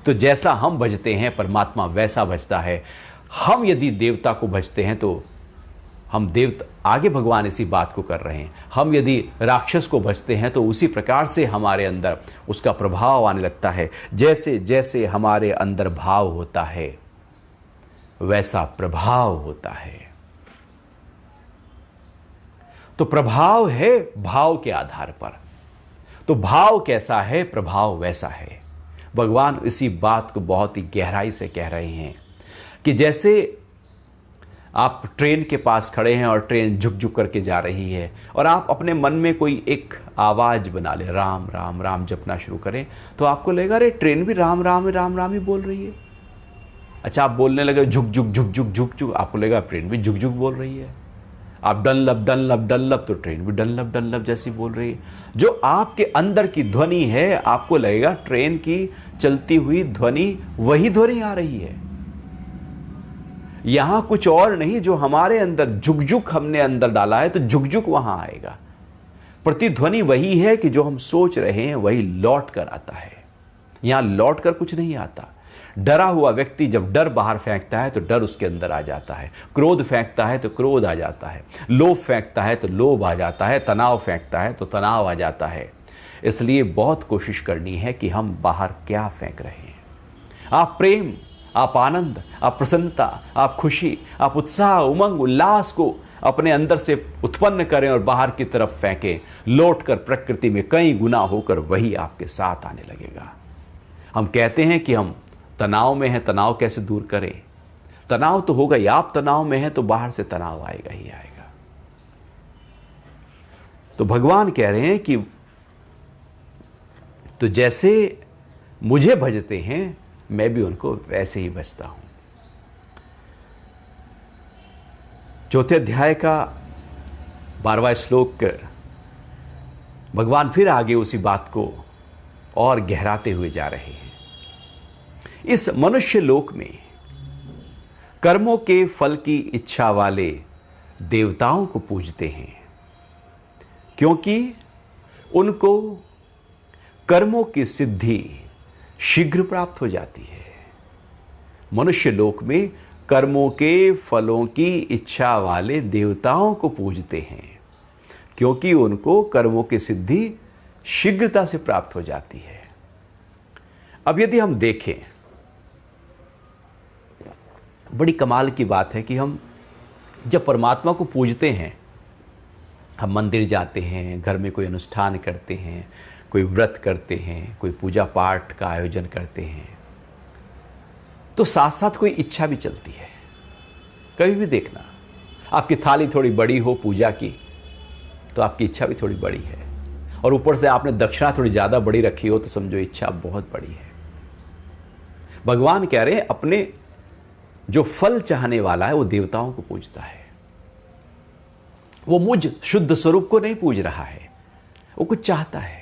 S1: तो जैसा हम भजते हैं परमात्मा वैसा भजता है। हम यदि देवता को भजते हैं तो हम देवता, आगे भगवान इसी बात को कर रहे हैं, हम यदि राक्षस को भजते हैं तो उसी प्रकार से हमारे अंदर उसका प्रभाव आने लगता है। जैसे जैसे हमारे अंदर भाव होता है वैसा प्रभाव होता है। तो प्रभाव है भाव के आधार पर। तो भाव कैसा है, प्रभाव वैसा है। भगवान इसी बात को बहुत ही गहराई से कह रहे हैं कि जैसे आप ट्रेन के पास खड़े हैं और ट्रेन झुक झुक करके जा रही है, और आप अपने मन में कोई एक आवाज बना ले, राम राम राम जपना शुरू करें, तो आपको लगेगा अरे ट्रेन भी राम राम राम राम ही बोल रही है। अच्छा, आप बोलने लगे झुक झुक झुक झुक झुक झुक, आपको लगेगा ट्रेन भी झुक झुक बोल रही है। आप डनलप डनलप डनलप, तो ट्रेन भी डनलप डनलप जैसी बोल रही है। जो आपके अंदर की ध्वनि है, आपको लगेगा ट्रेन की चलती हुई ध्वनि वही ध्वनि आ रही है। यहां कुछ और नहीं, जो हमारे अंदर झुकझुक हमने अंदर डाला है तो झुकझुक वहां आएगा। प्रतिध्वनि वही है कि जो हम सोच रहे हैं वही लौट कर आता है। यहां लौट कर कुछ नहीं आता। डरा हुआ व्यक्ति जब डर बाहर फेंकता है तो डर उसके अंदर आ जाता है, क्रोध फेंकता है तो क्रोध आ जाता है, लोभ फेंकता है तो लोभ आ जाता है, तनाव फेंकता है तो तनाव आ जाता है। इसलिए बहुत कोशिश करनी है कि हम बाहर क्या फेंक रहे हैं। आप प्रेम, आप आनंद, आप प्रसन्नता, आप खुशी, आप उत्साह, उमंग, उल्लास को अपने अंदर से उत्पन्न करें और बाहर की तरफ फेंकें, लौटकर प्रकृति में कई गुना होकर वही आपके साथ आने लगेगा। हम कहते हैं कि हम तनाव में हैं, तनाव कैसे दूर करें? तनाव तो होगा ही, आप तनाव में हैं तो बाहर से तनाव आएगा ही आएगा। तो भगवान कह रहे हैं कि तो जैसे मुझे भजते हैं मैं भी उनको वैसे ही भजता हूं। चौथे अध्याय का 12वां श्लोक भगवान फिर आगे उसी बात को और गहराते हुए जा रहे हैं। इस मनुष्य लोक में कर्मों के फल की इच्छा वाले देवताओं को पूजते हैं, क्योंकि उनको कर्मों की सिद्धि शीघ्र प्राप्त हो जाती है। मनुष्य लोक में कर्मों के फलों की इच्छा वाले देवताओं को पूजते हैं, क्योंकि उनको कर्मों की सिद्धि शीघ्रता से प्राप्त हो जाती है। अब यदि हम देखें, बड़ी कमाल की बात है कि हम जब परमात्मा को पूजते हैं, हम मंदिर जाते हैं, घर में कोई अनुष्ठान करते हैं, कोई व्रत करते हैं, कोई पूजा पाठ का आयोजन करते हैं, तो साथ साथ कोई इच्छा भी चलती है। कभी भी देखना, आपकी थाली थोड़ी बड़ी हो पूजा की तो आपकी इच्छा भी थोड़ी बड़ी है, और ऊपर से आपने दक्षिणा थोड़ी ज़्यादा बड़ी रखी हो तो समझो इच्छा बहुत बड़ी है। भगवान कह रहे हैं अपने जो फल चाहने वाला है वो देवताओं को पूजता है। वो मुझ शुद्ध स्वरूप को नहीं पूज रहा है, वो कुछ चाहता है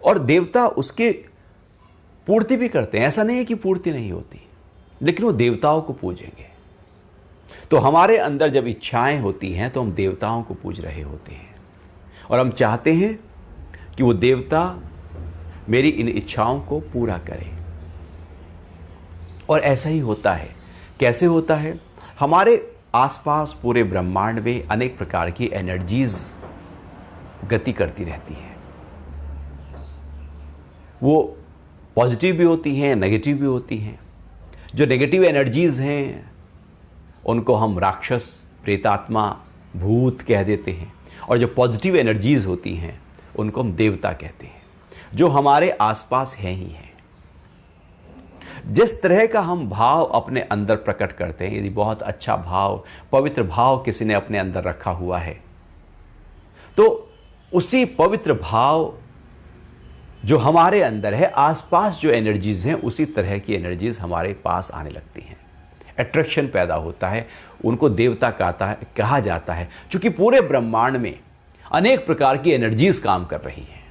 S1: और देवता उसके पूर्ति भी करते हैं। ऐसा नहीं है कि पूर्ति नहीं होती, लेकिन वो देवताओं को पूजेंगे। तो हमारे अंदर जब इच्छाएं होती हैं तो हम देवताओं को पूज रहे होते हैं और हम चाहते हैं कि वो देवता मेरी इन इच्छाओं को पूरा करें। और ऐसा ही होता है। कैसे होता है? हमारे आसपास पूरे ब्रह्मांड में अनेक प्रकार की एनर्जीज गति करती रहती हैं। वो पॉजिटिव भी होती हैं, नेगेटिव भी होती हैं। जो नेगेटिव एनर्जीज हैं उनको हम राक्षस, प्रेतात्मा, भूत कह देते हैं, और जो पॉजिटिव एनर्जीज होती हैं उनको हम देवता कहते हैं, जो हमारे आसपास हैं ही हैं। जिस तरह का हम भाव अपने अंदर प्रकट करते हैं, यदि बहुत अच्छा भाव, पवित्र भाव किसी ने अपने अंदर रखा हुआ है, तो उसी पवित्र भाव जो हमारे अंदर है, आसपास जो एनर्जीज हैं उसी तरह की एनर्जीज हमारे पास आने लगती हैं। अट्रैक्शन पैदा होता है, उनको देवता कहा जाता है, क्योंकि पूरे ब्रह्मांड में अनेक प्रकार की एनर्जीज काम कर रही हैं।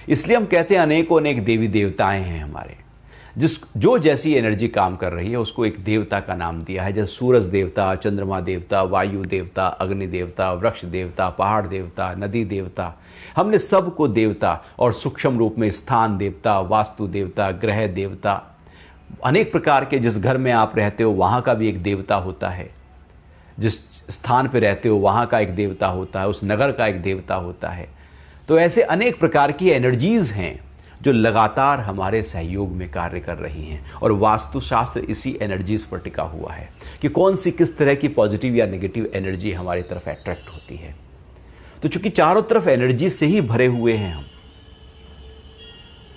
S1: इसलिए हम कहते हैं अनेकों अनेक देवी देवताएं हैं हमारे। जो जैसी एनर्जी काम कर रही है उसको एक देवता का नाम दिया है। जैसे सूरज देवता, चंद्रमा देवता, वायु देवता, अग्नि देवता, वृक्ष देवता, पहाड़ देवता, नदी देवता, हमने सबको देवता, और सूक्ष्म रूप में स्थान देवता, वास्तु देवता, ग्रह देवता, अनेक प्रकार के। जिस घर में आप रहते हो वहाँ का भी एक देवता होता है, जिस स्थान पे रहते हो वहाँ का एक देवता होता है, उस नगर का एक देवता होता है। तो ऐसे अनेक प्रकार की एनर्जीज हैं जो लगातार हमारे सहयोग में कार्य कर रही हैं, और वास्तुशास्त्र इसी एनर्जीज पर टिका हुआ है कि कौन सी किस तरह की पॉजिटिव या नेगेटिव एनर्जी हमारी तरफ अट्रैक्ट होती है। तो चूंकि चारों तरफ एनर्जी से ही भरे हुए हैं हम,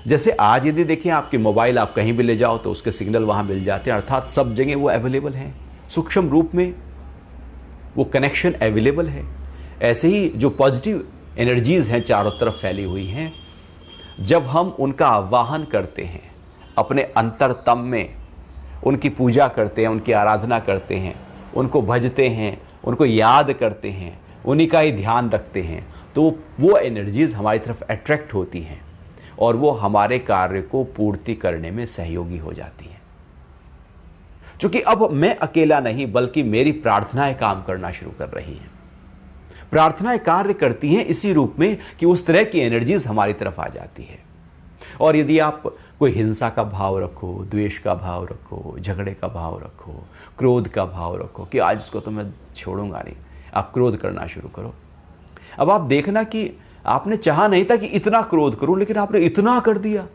S1: जैसे आज यदि देखें आपके मोबाइल आप कहीं भी ले जाओ तो उसके सिग्नल वहाँ मिल जाते हैं, अर्थात सब जगह वो अवेलेबल हैं, सूक्ष्म रूप में वो कनेक्शन अवेलेबल है। ऐसे ही जो पॉजिटिव एनर्जीज हैं चारों तरफ फैली हुई हैं, जब हम उनका आवाहन करते हैं, अपने अंतरतम में उनकी पूजा करते हैं, उनकी आराधना करते हैं, उनको भजते हैं, उनको याद करते हैं, उन्हीं का ही ध्यान रखते हैं, तो वो एनर्जीज हमारी तरफ अट्रैक्ट होती हैं और वो हमारे कार्य को पूर्ति करने में सहयोगी हो जाती हैं। क्योंकि अब मैं अकेला नहीं बल्कि मेरी प्रार्थनाएं काम करना शुरू कर रही हैं। प्रार्थनाएं कार्य करती हैं इसी रूप में कि उस तरह की एनर्जीज हमारी तरफ आ जाती है। और यदि आप कोई हिंसा का भाव रखो, द्वेष का भाव रखो, झगड़े का भाव रखो, क्रोध का भाव रखो कि आज उसको तो मैं छोड़ूंगा नहीं, आप क्रोध करना शुरू करो। अब आप देखना कि आपने चाहा नहीं था कि इतना क्रोध करूं, लेकिन आपने इतना कर दिया।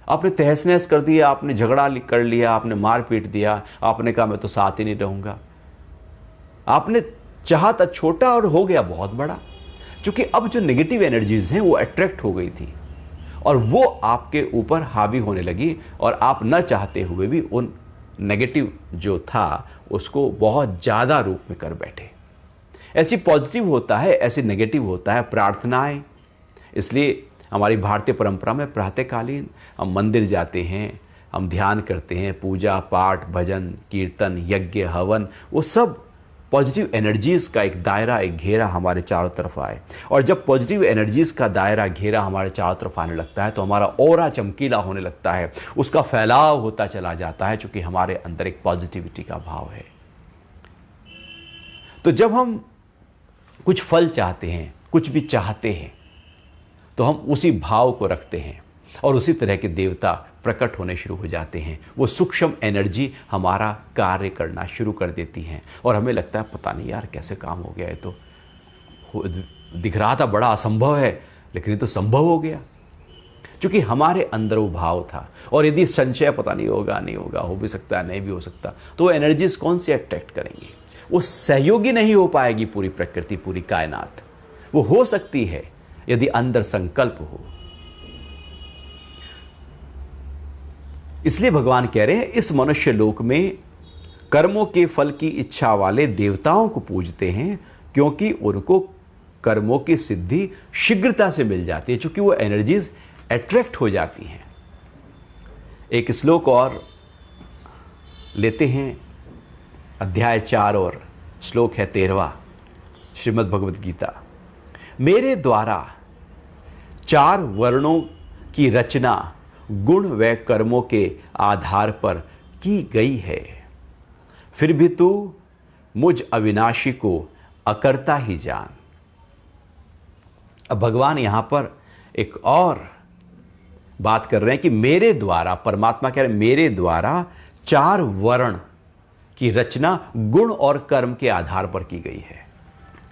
S1: आपने तहस नहस कर दिया, आपने झगड़ा कर लिया, आपने मार पीट दिया, आपने कहा मैं तो साथ ही नहीं रहूंगा। आपने चाहा था छोटा और हो गया बहुत बड़ा, क्योंकि अब जो नेगेटिव एनर्जीज हैं वो अट्रैक्ट हो गई थी और वो आपके ऊपर हावी होने लगी और आप न चाहते हुए भी उन नेगेटिव जो था उसको बहुत ज़्यादा रूप में कर बैठे। ऐसी पॉजिटिव होता है, ऐसी नेगेटिव होता है प्रार्थनाएं। इसलिए हमारी भारतीय परंपरा में प्रातःकालीन हम मंदिर जाते हैं, हम ध्यान करते हैं, पूजा पाठ भजन कीर्तन यज्ञ हवन, वो सब पॉजिटिव एनर्जीज़ का एक दायरा, एक घेरा हमारे चारों तरफ आए। और जब पॉजिटिव एनर्जीज़ का दायरा घेरा हमारे चारों तरफ आने लगता है तो हमारा ऑरा चमकीला होने लगता है, उसका फैलाव होता चला जाता है, क्योंकि हमारे अंदर एक पॉजिटिविटी का भाव है। तो जब हम कुछ फल चाहते हैं, कुछ भी चाहते हैं, तो हम उसी भाव को रखते हैं और उसी तरह के देवता प्रकट होने शुरू हो जाते हैं। वो सूक्ष्म एनर्जी हमारा कार्य करना शुरू कर देती हैं और हमें लगता है पता नहीं यार कैसे काम हो गया, ये तो दिख रहा था बड़ा असंभव है, लेकिन ये तो संभव हो गया, क्योंकि हमारे अंदर वो भाव था। और यदि संशय पता नहीं होगा, नहीं होगा, हो भी सकता है नहीं भी हो सकता, तो वो एनर्जीज कौन सी अट्रैक्ट करेंगी? वो सहयोगी नहीं हो पाएगी पूरी प्रकृति, पूरी कायनात। वो हो सकती है यदि अंदर संकल्प हो। इसलिए भगवान कह रहे हैं इस मनुष्य लोक में कर्मों के फल की इच्छा वाले देवताओं को पूजते हैं, क्योंकि उनको कर्मों की सिद्धि शीघ्रता से मिल जाती है, क्योंकि वो एनर्जीज अट्रैक्ट हो जाती हैं। एक श्लोक और लेते हैं, अध्याय 4 और श्लोक है 13वां, श्रीमद् भगवद गीता। मेरे द्वारा 4 वर्णों की रचना गुण व कर्मों के आधार पर की गई है, फिर भी तू मुझ अविनाशी को अकर्ता ही जान। अब भगवान यहां पर एक और बात कर रहे हैं कि मेरे द्वारा, परमात्मा कह रहे हैं मेरे द्वारा 4 वर्ण की रचना गुण और कर्म के आधार पर की गई है।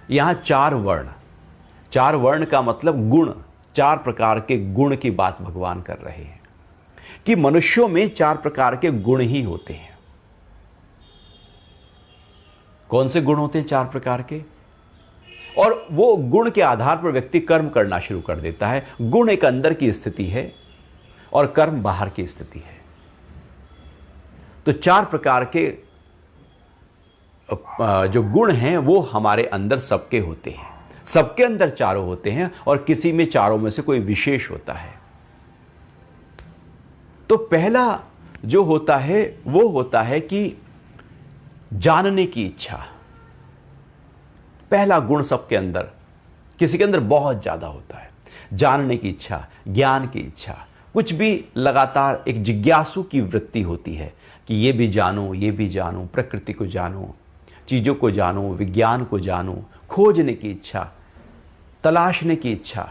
S1: यहां 4 वर्ण, 4 वर्ण का मतलब गुण, 4 प्रकार के गुण की बात भगवान कर रहे हैं कि मनुष्यों में 4 प्रकार के गुण ही होते हैं। कौन से गुण होते हैं 4 प्रकार के? और वो गुण के आधार पर व्यक्ति कर्म करना शुरू कर देता है। गुण एक अंदर की स्थिति है और कर्म बाहर की स्थिति है। तो 4 प्रकार के जो गुण हैं वो हमारे अंदर सबके होते हैं, सबके अंदर चारों होते हैं और किसी में चारों में से कोई विशेष होता है। तो पहला जो होता है वो होता है कि जानने की इच्छा। पहला गुण सबके अंदर, किसी के अंदर बहुत ज्यादा होता है, जानने की इच्छा, ज्ञान की इच्छा। कुछ भी लगातार एक जिज्ञासु की वृत्ति होती है कि ये भी जानो, ये भी जानो, प्रकृति को जानो, चीजों को जानो, विज्ञान को जानो, खोजने की इच्छा, तलाशने की इच्छा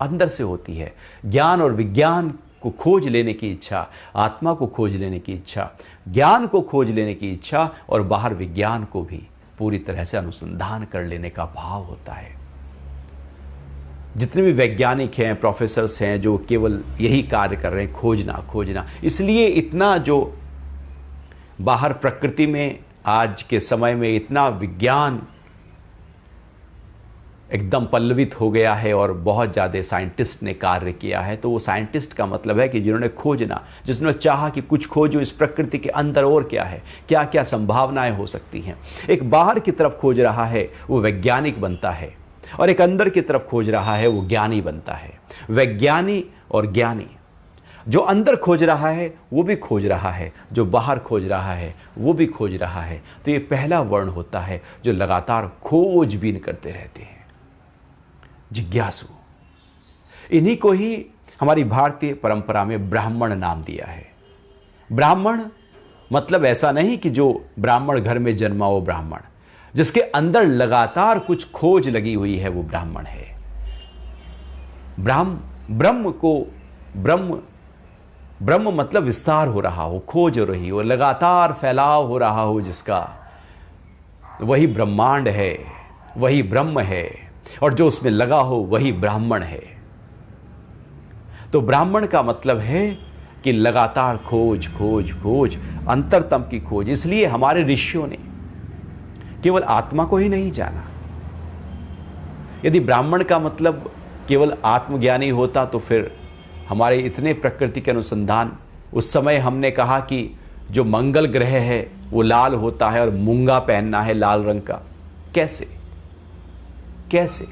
S1: अंदर से होती है। ज्ञान और विज्ञान को खोज लेने की इच्छा, आत्मा को खोज लेने की इच्छा, ज्ञान को खोज लेने की इच्छा और बाहर विज्ञान को भी पूरी तरह से अनुसंधान कर लेने का भाव होता है। जितने भी वैज्ञानिक हैं, प्रोफेसर्स हैं जो केवल यही कार्य कर रहे हैं, खोजना खोजना। इसलिए इतना जो बाहर प्रकृति में आज के समय में इतना विज्ञान एकदम पल्लवित हो गया है और बहुत ज़्यादा साइंटिस्ट ने कार्य किया है। तो वो साइंटिस्ट का मतलब है कि जिन्होंने खोजना, जिसने चाहा कि कुछ खोजो इस प्रकृति के अंदर और क्या है, क्या क्या संभावनाएं हो सकती हैं। एक बाहर की तरफ खोज रहा है वो वैज्ञानिक बनता है और एक अंदर की तरफ खोज रहा है वो ज्ञानी बनता है। वैज्ञानी और ज्ञानी, जो अंदर खोज रहा है वो भी खोज रहा है, जो बाहर खोज रहा है वो भी खोज रहा है। तो ये पहला वर्ण होता है जो लगातार खोजबीन करते रहते हैं, जिज्ञासु। इन्हीं को ही हमारी भारतीय परंपरा में ब्राह्मण नाम दिया है। ब्राह्मण मतलब ऐसा नहीं कि जो ब्राह्मण घर में जन्मा वो ब्राह्मण, जिसके अंदर लगातार कुछ खोज लगी हुई है वो ब्राह्मण है। ब्रह्म मतलब विस्तार हो रहा हो, खोज हो रही हो, लगातार फैलाव हो रहा हो, जिसका वही ब्रह्मांड है, वही ब्रह्म है, और जो उसमें लगा हो वही ब्राह्मण है। तो ब्राह्मण का मतलब है कि लगातार खोज खोज खोज, अंतरतम की खोज। इसलिए हमारे ऋषियों ने केवल आत्मा को ही नहीं जाना। यदि ब्राह्मण का मतलब केवल आत्मज्ञानी होता तो फिर हमारे इतने प्रकृति के अनुसंधान, उस समय हमने कहा कि जो मंगल ग्रह है वो लाल होता है और मूंगा पहनना है लाल रंग का। कैसे कैसे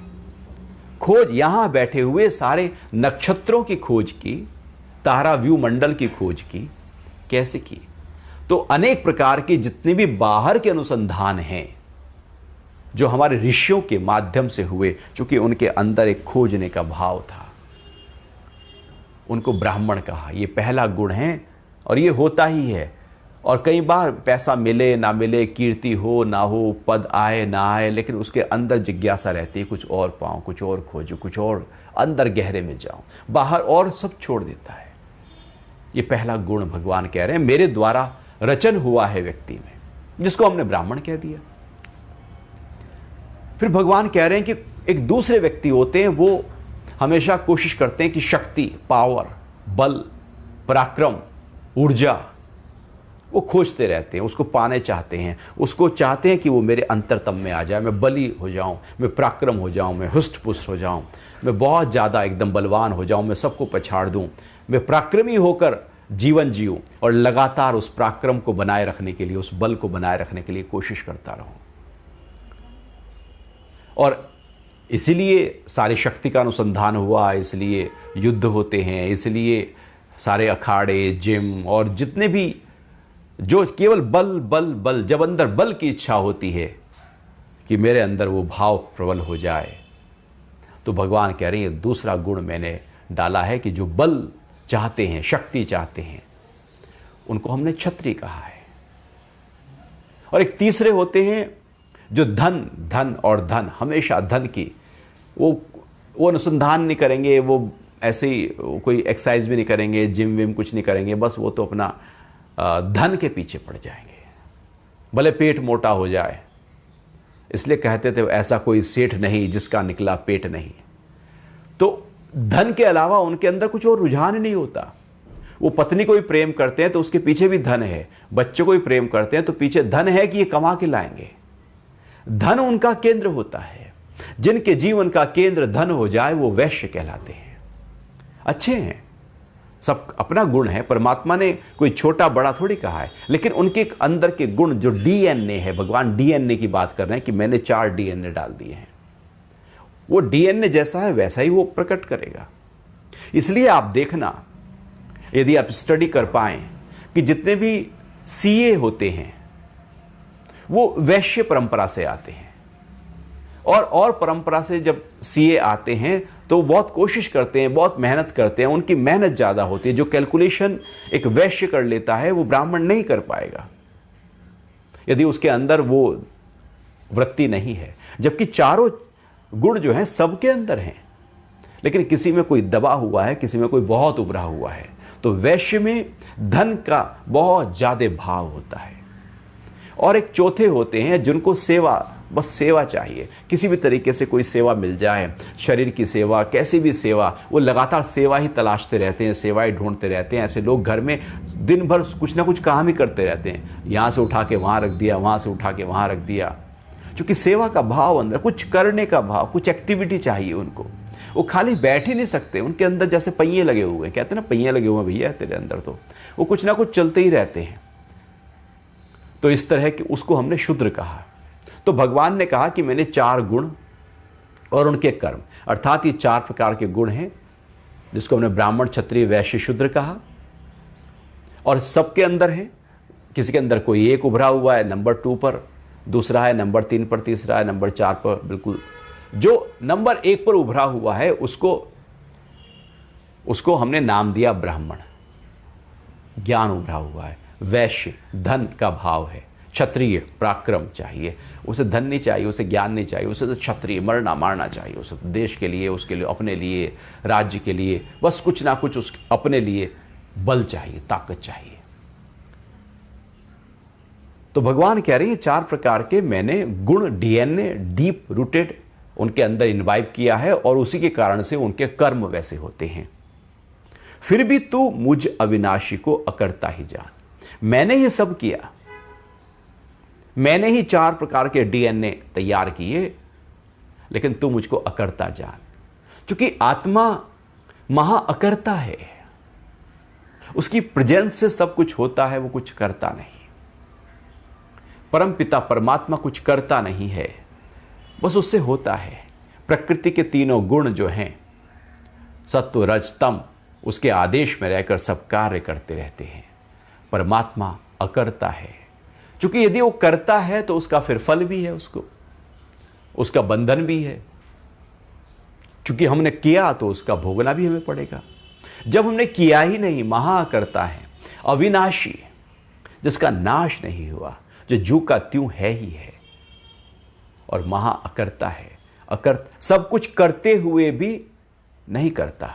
S1: खोज, यहां बैठे हुए सारे नक्षत्रों की खोज की, तारा व्यू मंडल की खोज की, कैसे की? तो अनेक प्रकार के जितने भी बाहर के अनुसंधान हैं जो हमारे ऋषियों के माध्यम से हुए, चूंकि उनके अंदर एक खोजने का भाव था, उनको ब्राह्मण कहा। ये पहला गुण है और ये होता ही है। और कई बार पैसा मिले ना मिले, कीर्ति हो ना हो, पद आए ना आए, लेकिन उसके अंदर जिज्ञासा रहती है, कुछ और पाऊं, कुछ और खोजूं, कुछ और अंदर गहरे में जाऊं। बाहर और सब छोड़ देता है। ये पहला गुण भगवान कह रहे हैं मेरे द्वारा रचन हुआ है व्यक्ति में, जिसको हमने ब्राह्मण कह दिया। फिर भगवान कह रहे हैं कि एक दूसरे व्यक्ति होते हैं, वो हमेशा कोशिश करते हैं कि शक्ति, पावर, बल, पराक्रम, ऊर्जा वो खोजते रहते हैं, उसको पाने चाहते हैं, उसको चाहते हैं कि वो मेरे अंतरतम में आ जाए, मैं बली हो जाऊं, मैं पराक्रम हो जाऊं, मैं हुष्ट पुष्ट हो जाऊं, मैं बहुत ज़्यादा एकदम बलवान हो जाऊं, मैं सबको पछाड़ दूं, मैं पराक्रमी होकर जीवन जीऊं और लगातार उस पराक्रम को बनाए रखने के लिए, उस बल को बनाए रखने के लिए कोशिश करता रहूं। और इसीलिए सारी शक्ति का अनुसंधान हुआ, इसलिए युद्ध होते हैं, इसलिए सारे अखाड़े, जिम और जितने भी, जो केवल बल बल बल, जब अंदर बल की इच्छा होती है कि मेरे अंदर वो भाव प्रबल हो जाए, तो भगवान कह रहे हैं दूसरा गुण मैंने डाला है कि जो बल चाहते हैं, शक्ति चाहते हैं, उनको हमने क्षत्रिय कहा है। और एक तीसरे होते हैं जो धन धन और धन, हमेशा धन की वो अनुसंधान नहीं करेंगे, वो ऐसे ही कोई एक्सरसाइज भी नहीं करेंगे, जिम विम कुछ नहीं करेंगे, बस वो तो अपना धन के पीछे पड़ जाएंगे, भले पेट मोटा हो जाए। इसलिए कहते थे ऐसा कोई सेठ नहीं जिसका निकला पेट नहीं। तो धन के अलावा उनके अंदर कुछ और रुझान नहीं होता। वो पत्नी को भी प्रेम करते हैं तो उसके पीछे भी धन है, बच्चों को भी प्रेम करते हैं तो पीछे धन है कि ये कमा के लाएंगे। धन उनका केंद्र होता है। जिनके जीवन का केंद्र धन हो जाए वो वैश्य कहलाते हैं। अच्छे हैं, सब अपना गुण है, परमात्मा ने कोई छोटा बड़ा थोड़ी कहा है, लेकिन उनके अंदर के गुण जो डीएनए है, भगवान डीएनए की बात कर रहे हैं कि मैंने 4 डीएनए डाल दिए हैं, वो डीएनए जैसा है वैसा ही वो प्रकट करेगा। इसलिए आप देखना, यदि आप स्टडी कर पाएं कि जितने भी सीए होते हैं वो वैश्य परंपरा से आते हैं, और परंपरा से जब सीए आते हैं तो बहुत कोशिश करते हैं, बहुत मेहनत करते हैं, उनकी मेहनत ज़्यादा होती है। जो कैलकुलेशन एक वैश्य कर लेता है वो ब्राह्मण नहीं कर पाएगा यदि उसके अंदर वो वृत्ति नहीं है। जबकि चारों गुण जो हैं सबके अंदर हैं, लेकिन किसी में कोई दबा हुआ है, किसी में कोई बहुत उभरा हुआ है। तो वैश्य में धन का बहुत ज़्यादा भाव होता है। और एक चौथे होते हैं जिनको सेवा, बस सेवा चाहिए, किसी भी तरीके से कोई सेवा मिल जाए, शरीर की सेवा, कैसी भी सेवा, वो लगातार सेवा ही तलाशते रहते हैं, सेवाएं ढूंढते रहते हैं। ऐसे लोग घर में दिन भर कुछ ना कुछ काम ही करते रहते हैं, यहाँ से उठा के वहाँ रख दिया, वहाँ से उठा के वहाँ रख दिया। क्योंकि सेवा का भाव अंदर, कुछ करने का भाव, कुछ एक्टिविटी चाहिए उनको। वो खाली बैठ ही नहीं सकते, उनके अंदर जैसे पहिए लगे हुए हैं, कहते हैं ना पहिए लगे हुए हैं भैया तेरे अंदर, तो वो कुछ ना कुछ चलते ही रहते हैं। तो इस तरह कि उसको हमने शूद्र कहा। तो भगवान ने कहा कि मैंने 4 गुण और उनके कर्म, अर्थात ये 4 प्रकार के गुण हैं जिसको हमने ब्राह्मण, क्षत्रिय, वैश्य, शूद्र कहा, और सबके अंदर है। किसी के अंदर कोई एक उभरा हुआ है नंबर 2 पर, दूसरा है नंबर 3 पर, तीसरा है नंबर 4 पर। बिल्कुल जो नंबर 1 पर उभरा हुआ है उसको हमने नाम दिया ब्राह्मण, ज्ञान उभरा हुआ है। वैश्य धन का भाव है, क्षत्रिय पराक्रम चाहिए, उसे धन नहीं चाहिए, उसे ज्ञान नहीं चाहिए, उसे तो क्षत्रिय मरना मारना चाहिए, उसे देश के लिए, उसके लिए, अपने लिए, राज्य के लिए, बस कुछ ना कुछ उस अपने लिए बल चाहिए, ताकत चाहिए। तो भगवान कह रहे हैं 4 प्रकार के मैंने गुण डीएनए डीप रूटेड उनके अंदर इन्वाइब किया है, और उसी के कारण से उनके कर्म वैसे होते हैं। फिर भी तू मुझ अविनाशी को अकर्ता ही जान। मैंने ये सब किया, मैंने ही 4 प्रकार के डीएनए तैयार किए, लेकिन तू मुझको अकर्ता जान। क्योंकि आत्मा महा अकर्ता है, उसकी प्रेजेंस से सब कुछ होता है, वो कुछ करता नहीं। परम पिता परमात्मा कुछ करता नहीं है, बस उससे होता है। प्रकृति के तीनों गुण जो हैं, सत्व रज तम, उसके आदेश में रहकर सब कार्य करते रहते हैं। परमात्मा अकर्ता है, क्योंकि यदि वो करता है तो उसका फिर फल भी है, उसका बंधन भी है। क्योंकि हमने किया तो उसका भोगना भी हमें पड़ेगा। जब हमने किया ही नहीं, महाकर्ता है, अविनाशी, जिसका नाश नहीं हुआ, जो जू का त्यों है ही है, और महाअकर्ता है। सब कुछ करते हुए भी नहीं करता।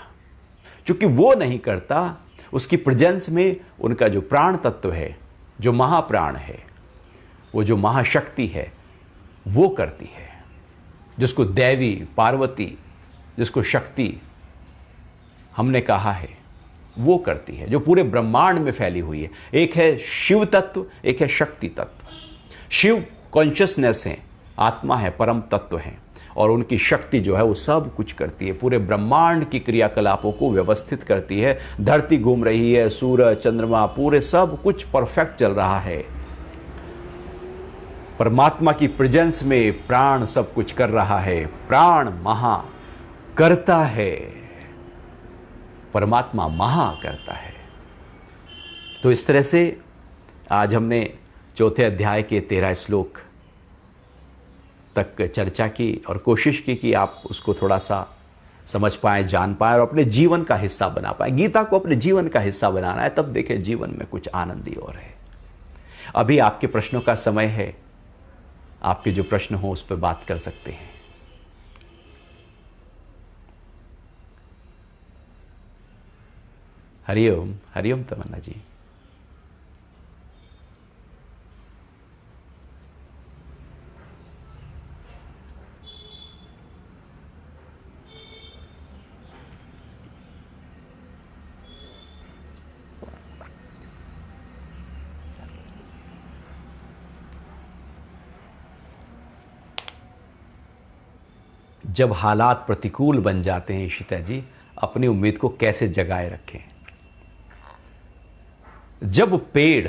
S1: क्योंकि वो नहीं करता, उसकी प्रेजेंस में उनका जो प्राण तत्व है, जो महाप्राण है, वो जो महाशक्ति है, वो करती है। जिसको दैवी पार्वती, जिसको शक्ति हमने कहा है, वो करती है, जो पूरे ब्रह्मांड में फैली हुई है। एक है शिव तत्व, एक है शक्ति तत्व। शिव कॉन्शियसनेस है, आत्मा है, परम तत्व है, और उनकी शक्ति जो है वो सब कुछ करती है, पूरे ब्रह्मांड की क्रियाकलापों को व्यवस्थित करती है। धरती घूम रही है, सूरज चंद्रमा पूरे सब कुछ परफेक्ट चल रहा है। परमात्मा की प्रेजेंस में प्राण सब कुछ कर रहा है। प्राण महा करता है, परमात्मा महा करता है। तो इस तरह से आज हमने 4थे अध्याय के 13 श्लोक तक चर्चा की और कोशिश की कि आप उसको थोड़ा सा समझ पाएं, जान पाएं और अपने जीवन का हिस्सा बना पाएं। गीता को अपने जीवन का हिस्सा बनाना है, तब देखें जीवन में कुछ आनंद ही और है। अभी आपके प्रश्नों का समय है, आपके जो प्रश्न हो उस पर बात कर सकते हैं। हरिओम, हरिओम तमन्ना जी। जब हालात प्रतिकूल बन जाते हैं इशिता जी, अपनी उम्मीद को कैसे जगाए रखें? जब पेड़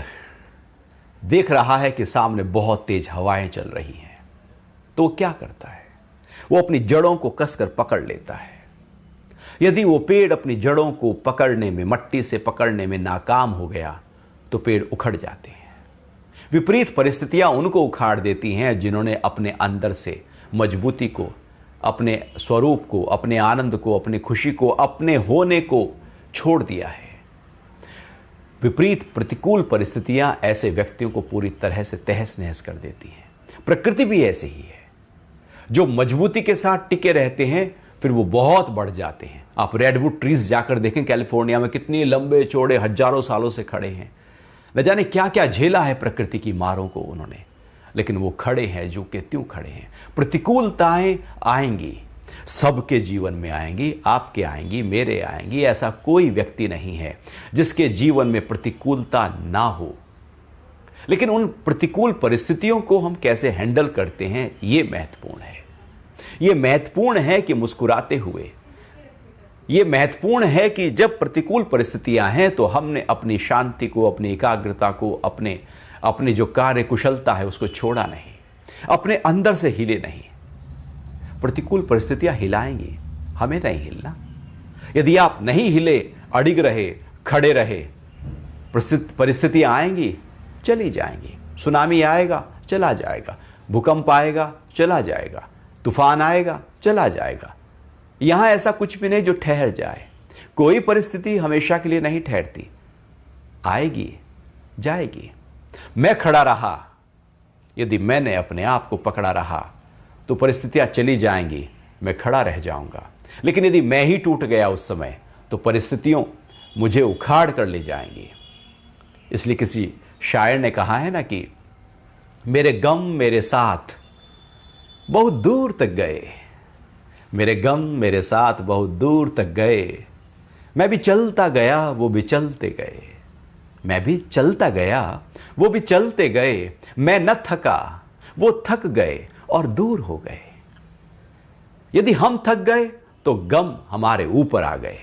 S1: देख रहा है कि सामने बहुत तेज हवाएं चल रही हैं, तो क्या करता है? वो अपनी जड़ों को कसकर पकड़ लेता है। यदि वो पेड़ अपनी जड़ों को पकड़ने में, मट्टी से पकड़ने में नाकाम हो गया, तो पेड़ उखड़ जाते हैं। विपरीत परिस्थितियां उनको उखाड़ देती हैं जिन्होंने अपने अंदर से मजबूती को, अपने स्वरूप को, अपने आनंद को, अपनी खुशी को, अपने होने को छोड़ दिया है। विपरीत प्रतिकूल परिस्थितियां ऐसे व्यक्तियों को पूरी तरह से तहस नहस कर देती हैं। प्रकृति भी ऐसे ही है। जो मजबूती के साथ टिके रहते हैं, फिर वो बहुत बढ़ जाते हैं। आप रेडवुड ट्रीज जाकर देखें, कैलिफोर्निया में कितनी लंबे चौड़े हजारों सालों से खड़े हैं। न जाने क्या क्या झेला है प्रकृति की मारों को उन्होंने, लेकिन वो खड़े हैं जो कि त्यों खड़े हैं। प्रतिकूलताएं आएंगी, सबके जीवन में आएंगी, आपके आएंगी, मेरे आएंगी। ऐसा कोई व्यक्ति नहीं है जिसके जीवन में प्रतिकूलता ना हो। लेकिन उन प्रतिकूल परिस्थितियों को हम कैसे हैंडल करते हैं, ये महत्वपूर्ण है। ये महत्वपूर्ण है कि मुस्कुराते हुए, ये महत्वपूर्ण है कि जब प्रतिकूल परिस्थितियां हैं तो हमने अपनी शांति को, अपनी एकाग्रता को, अपनी जो कार्य कुशलता है उसको छोड़ा नहीं, अपने अंदर से हिले नहीं। प्रतिकूल परिस्थितियां हिलाएंगी, हमें नहीं हिलना। यदि आप नहीं हिले, अडिग रहे, खड़े रहे, परिस्थितियां आएंगी, चली जाएंगी। सुनामी आएगा, चला जाएगा। भूकंप आएगा, चला जाएगा। तूफान आएगा, चला जाएगा। यहां ऐसा कुछ भी नहीं जो ठहर जाए। कोई परिस्थिति हमेशा के लिए नहीं ठहरती, आएगी, जाएगी। मैं खड़ा रहा, यदि मैंने अपने आप को पकड़ा रहा तो परिस्थितियां चली जाएंगी, मैं खड़ा रह जाऊंगा। लेकिन यदि मैं ही टूट गया उस समय, तो परिस्थितियों मुझे उखाड़ कर ले जाएंगी। इसलिए किसी शायर ने कहा है ना कि मेरे गम मेरे साथ बहुत दूर तक गए, मेरे गम मेरे साथ बहुत दूर तक गए, मैं भी चलता गया वो भी चलते गए, मैं भी चलता गया वो भी चलते गए, मैं न थका वो थक गए और दूर हो गए। यदि हम थक गए तो गम हमारे ऊपर आ गए,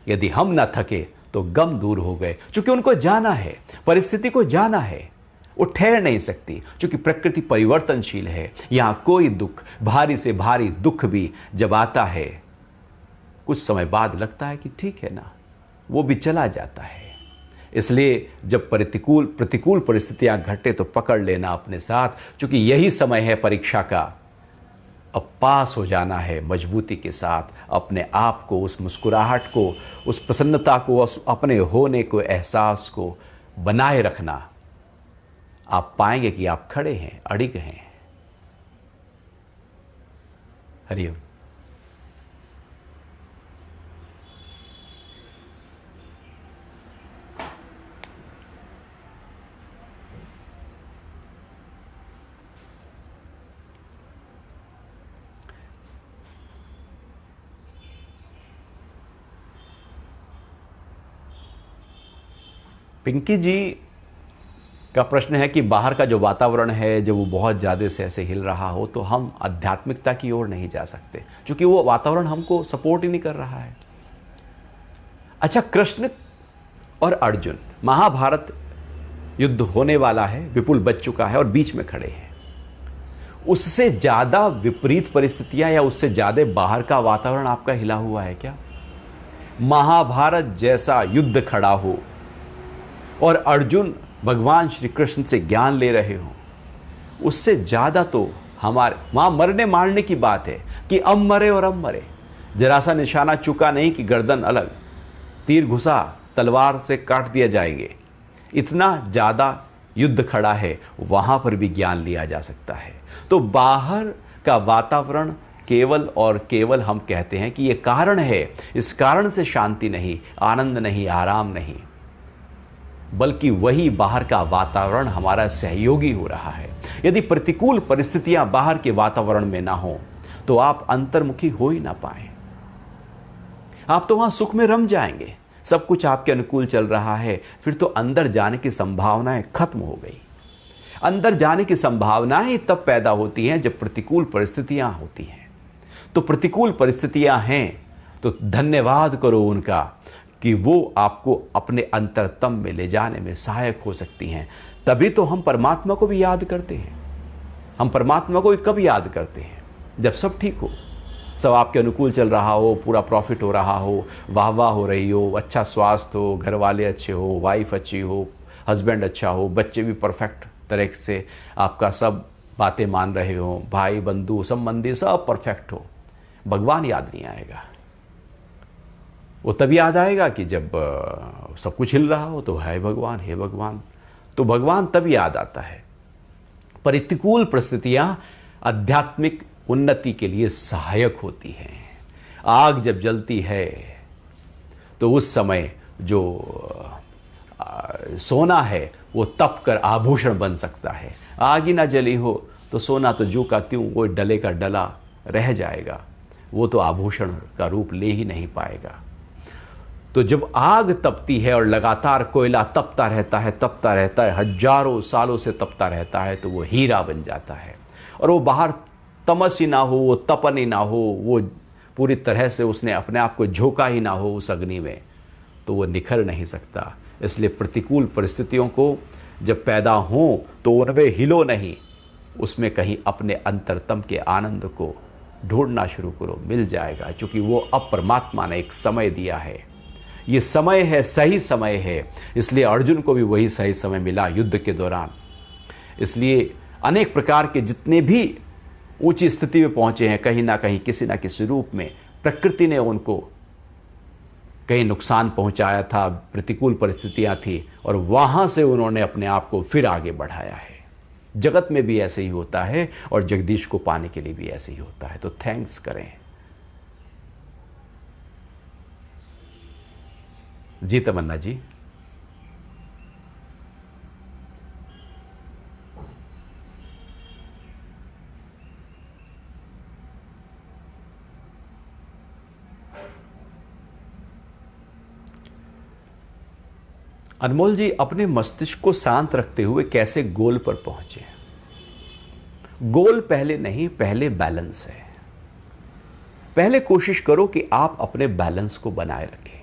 S1: यदि हम न थके तो गम दूर हो गए। क्योंकि उनको जाना है, परिस्थिति को जाना है, वो ठहर नहीं सकती, क्योंकि प्रकृति परिवर्तनशील है। यहां कोई दुख, भारी से भारी दुख भी जब आता है, कुछ समय बाद लगता है कि ठीक है ना, वो भी चला जाता है। इसलिए जब प्रतिकूल परिस्थितियां घटे तो पकड़ लेना अपने साथ, क्योंकि यही समय है परीक्षा का। अब पास हो जाना है मजबूती के साथ, अपने आप को, उस मुस्कुराहट को, उस प्रसन्नता को, उस अपने होने को, एहसास को बनाए रखना। आप पाएंगे कि आप खड़े हैं, अड़िग हैं। हरिओम। पिंकी जी का प्रश्न है कि बाहर का जो वातावरण है, जब वो बहुत ज़्यादा से ऐसे हिल रहा हो तो हम आध्यात्मिकता की ओर नहीं जा सकते, क्योंकि वो वातावरण हमको सपोर्ट ही नहीं कर रहा है। अच्छा, कृष्ण और अर्जुन, महाभारत युद्ध होने वाला है, विपुल बच चुका है और बीच में खड़े हैं। उससे ज़्यादा विपरीत परिस्थितियां या उससे ज़्यादा बाहर का वातावरण आपका हिला हुआ है क्या? महाभारत जैसा युद्ध खड़ा हो और अर्जुन भगवान श्री कृष्ण से ज्ञान ले रहे हो, उससे ज्यादा तो हमारे वहां मरने मारने की बात है कि अब मरे और अब मरे। जरा सा निशाना चुका नहीं कि गर्दन अलग, तीर घुसा तलवार से काट दिया जाएंगे। इतना ज्यादा युद्ध खड़ा है, वहां पर भी ज्ञान लिया जा सकता है। तो बाहर का वातावरण केवल और केवल हम कहते हैं कि यह कारण है, इस कारण से शांति नहीं, आनंद नहीं, आराम नहीं, बल्कि वही बाहर का वातावरण हमारा सहयोगी हो रहा है। यदि प्रतिकूल परिस्थितियां बाहर के वातावरण में ना हो तो आप अंतर्मुखी हो ही ना पाए। आप तो वहां सुख में रम जाएंगे, सब कुछ आपके अनुकूल चल रहा है, फिर तो अंदर जाने की संभावनाएं खत्म हो गई। अंदर जाने की संभावनाएं तब पैदा होती हैं जब प्रतिकूल परिस्थितियां होती हैं। तो प्रतिकूल परिस्थितियां हैं तो धन्यवाद करो उनका कि वो आपको अपने अंतरतम में ले जाने में सहायक हो सकती हैं। तभी तो हम परमात्मा को भी याद करते हैं। हम परमात्मा को कब याद करते हैं? जब सब ठीक हो, सब आपके अनुकूल चल रहा हो, पूरा प्रॉफिट हो रहा हो, वाह वाह हो रही हो, अच्छा स्वास्थ्य हो, घर वाले अच्छे हो, वाइफ अच्छी हो, हस्बैंड अच्छा हो, बच्चे भी परफेक्ट तरह से आपका सब बातें मान रहे हो, भाई बंधु संबंधी सब परफेक्ट हो। भगवान याद नहीं आएगा। वो तभी याद आएगा कि जब सब कुछ हिल रहा हो तो है भगवान, हे भगवान। तो भगवान तब याद आता है। प्रतिकूल परिस्थितियां आध्यात्मिक उन्नति के लिए सहायक होती हैं। आग जब जलती है तो उस समय जो सोना है वो तप कर आभूषण बन सकता है। आग ही ना जली हो तो सोना तो जो का त्यों वो डले का डला रह जाएगा, वो तो आभूषण का रूप ले ही नहीं पाएगा। तो जब आग तपती है और लगातार कोयला तपता रहता है, हजारों सालों से तपता रहता है, तो वो हीरा बन जाता है। और वो बाहर तमस ही ना हो, वो तपन ही ना हो, वो पूरी तरह से उसने अपने आप को झोंका ही ना हो उस अग्नि में, तो वो निखर नहीं सकता। इसलिए प्रतिकूल परिस्थितियों को जब पैदा हों तो उनमें हिलो नहीं, उसमें कहीं अपने अंतरतम के आनंद को ढूंढना शुरू करो, मिल जाएगा। क्योंकि वो अब परमात्मा ने एक समय दिया है, ये समय है, सही समय है। इसलिए अर्जुन को भी वही सही समय मिला युद्ध के दौरान। इसलिए अनेक प्रकार के जितने भी ऊंची स्थिति में पहुंचे हैं, कहीं ना कहीं किसी ना किसी रूप में प्रकृति ने उनको कहीं नुकसान पहुंचाया था, प्रतिकूल परिस्थितियां थी, और वहां से उन्होंने अपने आप को फिर आगे बढ़ाया है। जगत में भी ऐसे ही होता है और जगदीश को पाने के लिए भी ऐसे ही होता है। तो थैंक्स करें। जी तमन्ना जी। अनमोल जी, अपने मस्तिष्क को शांत रखते हुए कैसे गोल पर पहुंचे? गोल पहले नहीं, पहले बैलेंस है। पहले कोशिश करो कि आप अपने बैलेंस को बनाए रखें,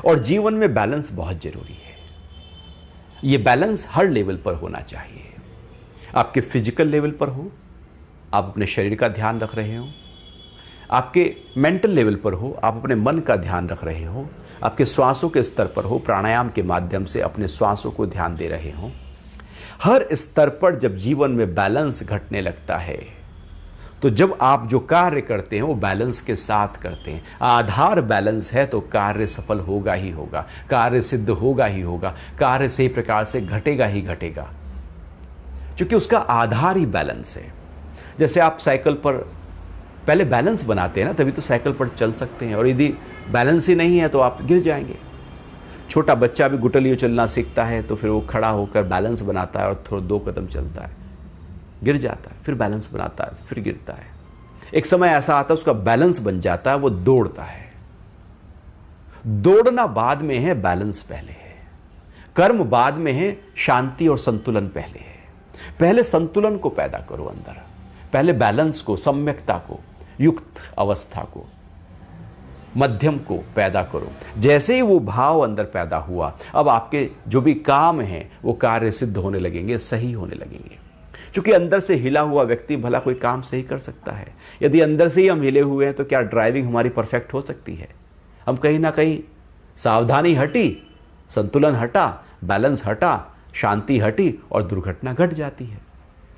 S1: और जीवन में बैलेंस बहुत जरूरी है। यह बैलेंस हर लेवल पर होना चाहिए। आपके फिजिकल लेवल पर हो, आप अपने शरीर का ध्यान रख रहे हो, आपके मेंटल लेवल पर हो, आप अपने मन का ध्यान रख रहे हो, आपके श्वासों के स्तर पर हो, प्राणायाम के माध्यम से अपने श्वासों को ध्यान दे रहे हो। हर स्तर पर जब जीवन में बैलेंस घटने लगता है, तो जब आप जो कार्य करते हैं वो बैलेंस के साथ करते हैं, आधार बैलेंस है, तो कार्य सफल होगा ही होगा, कार्य सिद्ध होगा ही होगा, कार्य सही प्रकार से घटेगा ही घटेगा, क्योंकि उसका आधार ही बैलेंस है। जैसे आप साइकिल पर पहले बैलेंस बनाते हैं ना, तभी तो साइकिल पर चल सकते हैं, और यदि बैलेंस ही नहीं है तो आप गिर जाएंगे। छोटा बच्चा भी गुटलियों चलना सीखता है तो फिर वो खड़ा होकर बैलेंस बनाता है और थोड़ा 2 कदम चलता है, गिर जाता है, फिर बैलेंस बनाता है, फिर गिरता है। एक समय ऐसा आता है उसका बैलेंस बन जाता है, वो दौड़ता है। दौड़ना बाद में है, बैलेंस पहले है। कर्म बाद में है, शांति और संतुलन पहले है। पहले संतुलन को पैदा करो अंदर, पहले बैलेंस को, सम्यकता को, युक्त अवस्था को, मध्यम को पैदा करो। जैसे ही वो भाव अंदर पैदा हुआ, अब आपके जो भी काम हैं वो कार्य सिद्ध होने लगेंगे, सही होने लगेंगे। क्योंकि अंदर से हिला हुआ व्यक्ति भला कोई काम सही कर सकता है? यदि अंदर से ही हम हिले हुए हैं तो क्या ड्राइविंग हमारी परफेक्ट हो सकती है? हम कहीं ना कहीं सावधानी हटी, संतुलन हटा, बैलेंस हटा, शांति हटी और दुर्घटना घट जाती है।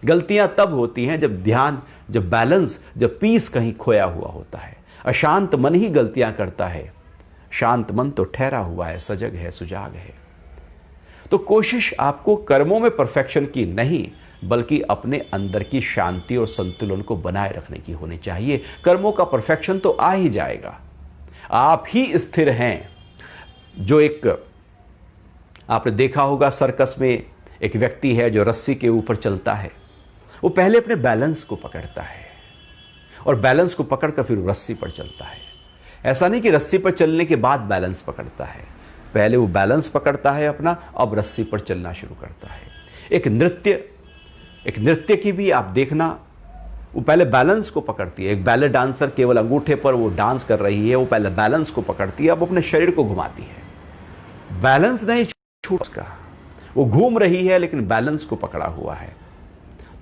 S1: गलतियां तब होती हैं जब ध्यान, जब बैलेंस, जब पीस कहीं खोया हुआ होता है। अशांत मन ही गलतियां करता है, शांत मन तो ठहरा हुआ है, सजग है, सुजाग है। तो कोशिश आपको कर्मों में परफेक्शन की नहीं, बल्कि अपने अंदर की शांति और संतुलन को बनाए रखने की होनी चाहिए। कर्मों का परफेक्शन तो आ ही जाएगा, आप ही स्थिर हैं। जो एक आपने देखा होगा सर्कस में एक व्यक्ति है जो रस्सी के ऊपर चलता है, वो पहले अपने बैलेंस को पकड़ता है और बैलेंस को पकड़कर फिर रस्सी पर चलता है। ऐसा नहीं कि रस्सी पर चलने के बाद बैलेंस पकड़ता है, पहले वो बैलेंस पकड़ता है अपना, अब रस्सी पर चलना शुरू करता है। एक नृत्य की भी आप देखना, वो पहले बैलेंस को पकड़ती है। एक बैले डांसर केवल अंगूठे पर वो डांस कर रही है, वो पहले बैलेंस को पकड़ती है, अब अपने शरीर को घुमाती है। बैलेंस नहीं छूट उसका, वो घूम रही है लेकिन बैलेंस को पकड़ा हुआ है।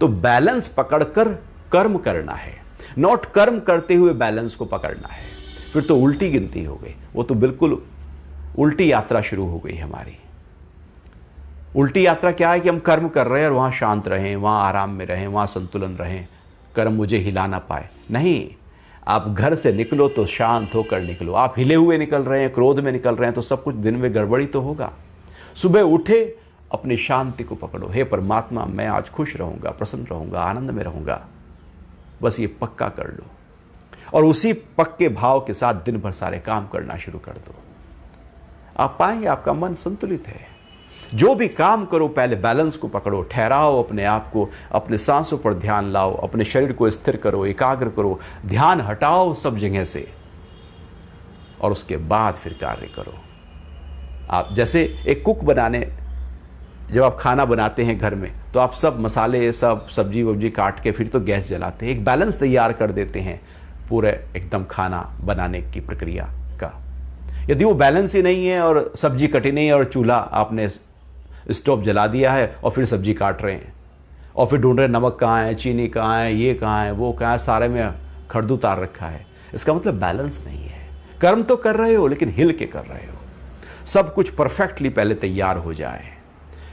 S1: तो बैलेंस पकड़कर कर्म करना है, नॉट कर्म करते हुए बैलेंस को पकड़ना है। फिर तो उल्टी गिनती हो गई, वो तो बिल्कुल उल्टी यात्रा शुरू हो गई हमारी। उल्टी यात्रा क्या है कि हम कर्म कर रहे हैं और वहां शांत रहें, वहां आराम में रहें, वहां संतुलन रहें, कर्म मुझे हिला ना पाए। नहीं, आप घर से निकलो तो शांत होकर निकलो। आप हिले हुए निकल रहे हैं, क्रोध में निकल रहे हैं, तो सब कुछ दिन में गड़बड़ी तो होगा। सुबह उठे, अपनी शांति को पकड़ो, हे परमात्मा मैं आज खुश रहूंगा, प्रसन्न रहूंगा, आनंद में रहूंगा, बस ये पक्का कर लो। और उसी पक्के भाव के साथ दिन भर सारे काम करना शुरू कर दो। आप पाएंगे आपका मन संतुलित है। जो भी काम करो पहले बैलेंस को पकड़ो, ठहराओ अपने आप को, अपने सांसों पर ध्यान लाओ, अपने शरीर को स्थिर करो, एकाग्र करो, ध्यान हटाओ सब जगह से, और उसके बाद फिर कार्य करो। आप जैसे एक कुक बनाने, जब आप खाना बनाते हैं घर में, तो आप सब मसाले, सब सब्जी वब्जी काट के फिर तो गैस जलाते हैं, एक बैलेंस तैयार कर देते हैं पूरे एकदम खाना बनाने की प्रक्रिया का। यदि वो बैलेंस ही नहीं है और सब्जी कटी नहीं है और चूल्हा आपने स्टोव जला दिया है और फिर सब्जी काट रहे हैं और फिर ढूंढ रहे नमक कहाँ है, चीनी कहाँ है, ये कहाँ है, वो कहाँ है, सारे में खड़दू तार रखा है, इसका मतलब बैलेंस नहीं है। कर्म तो कर रहे हो लेकिन हिल के कर रहे हो। सब कुछ परफेक्टली पहले तैयार हो जाए,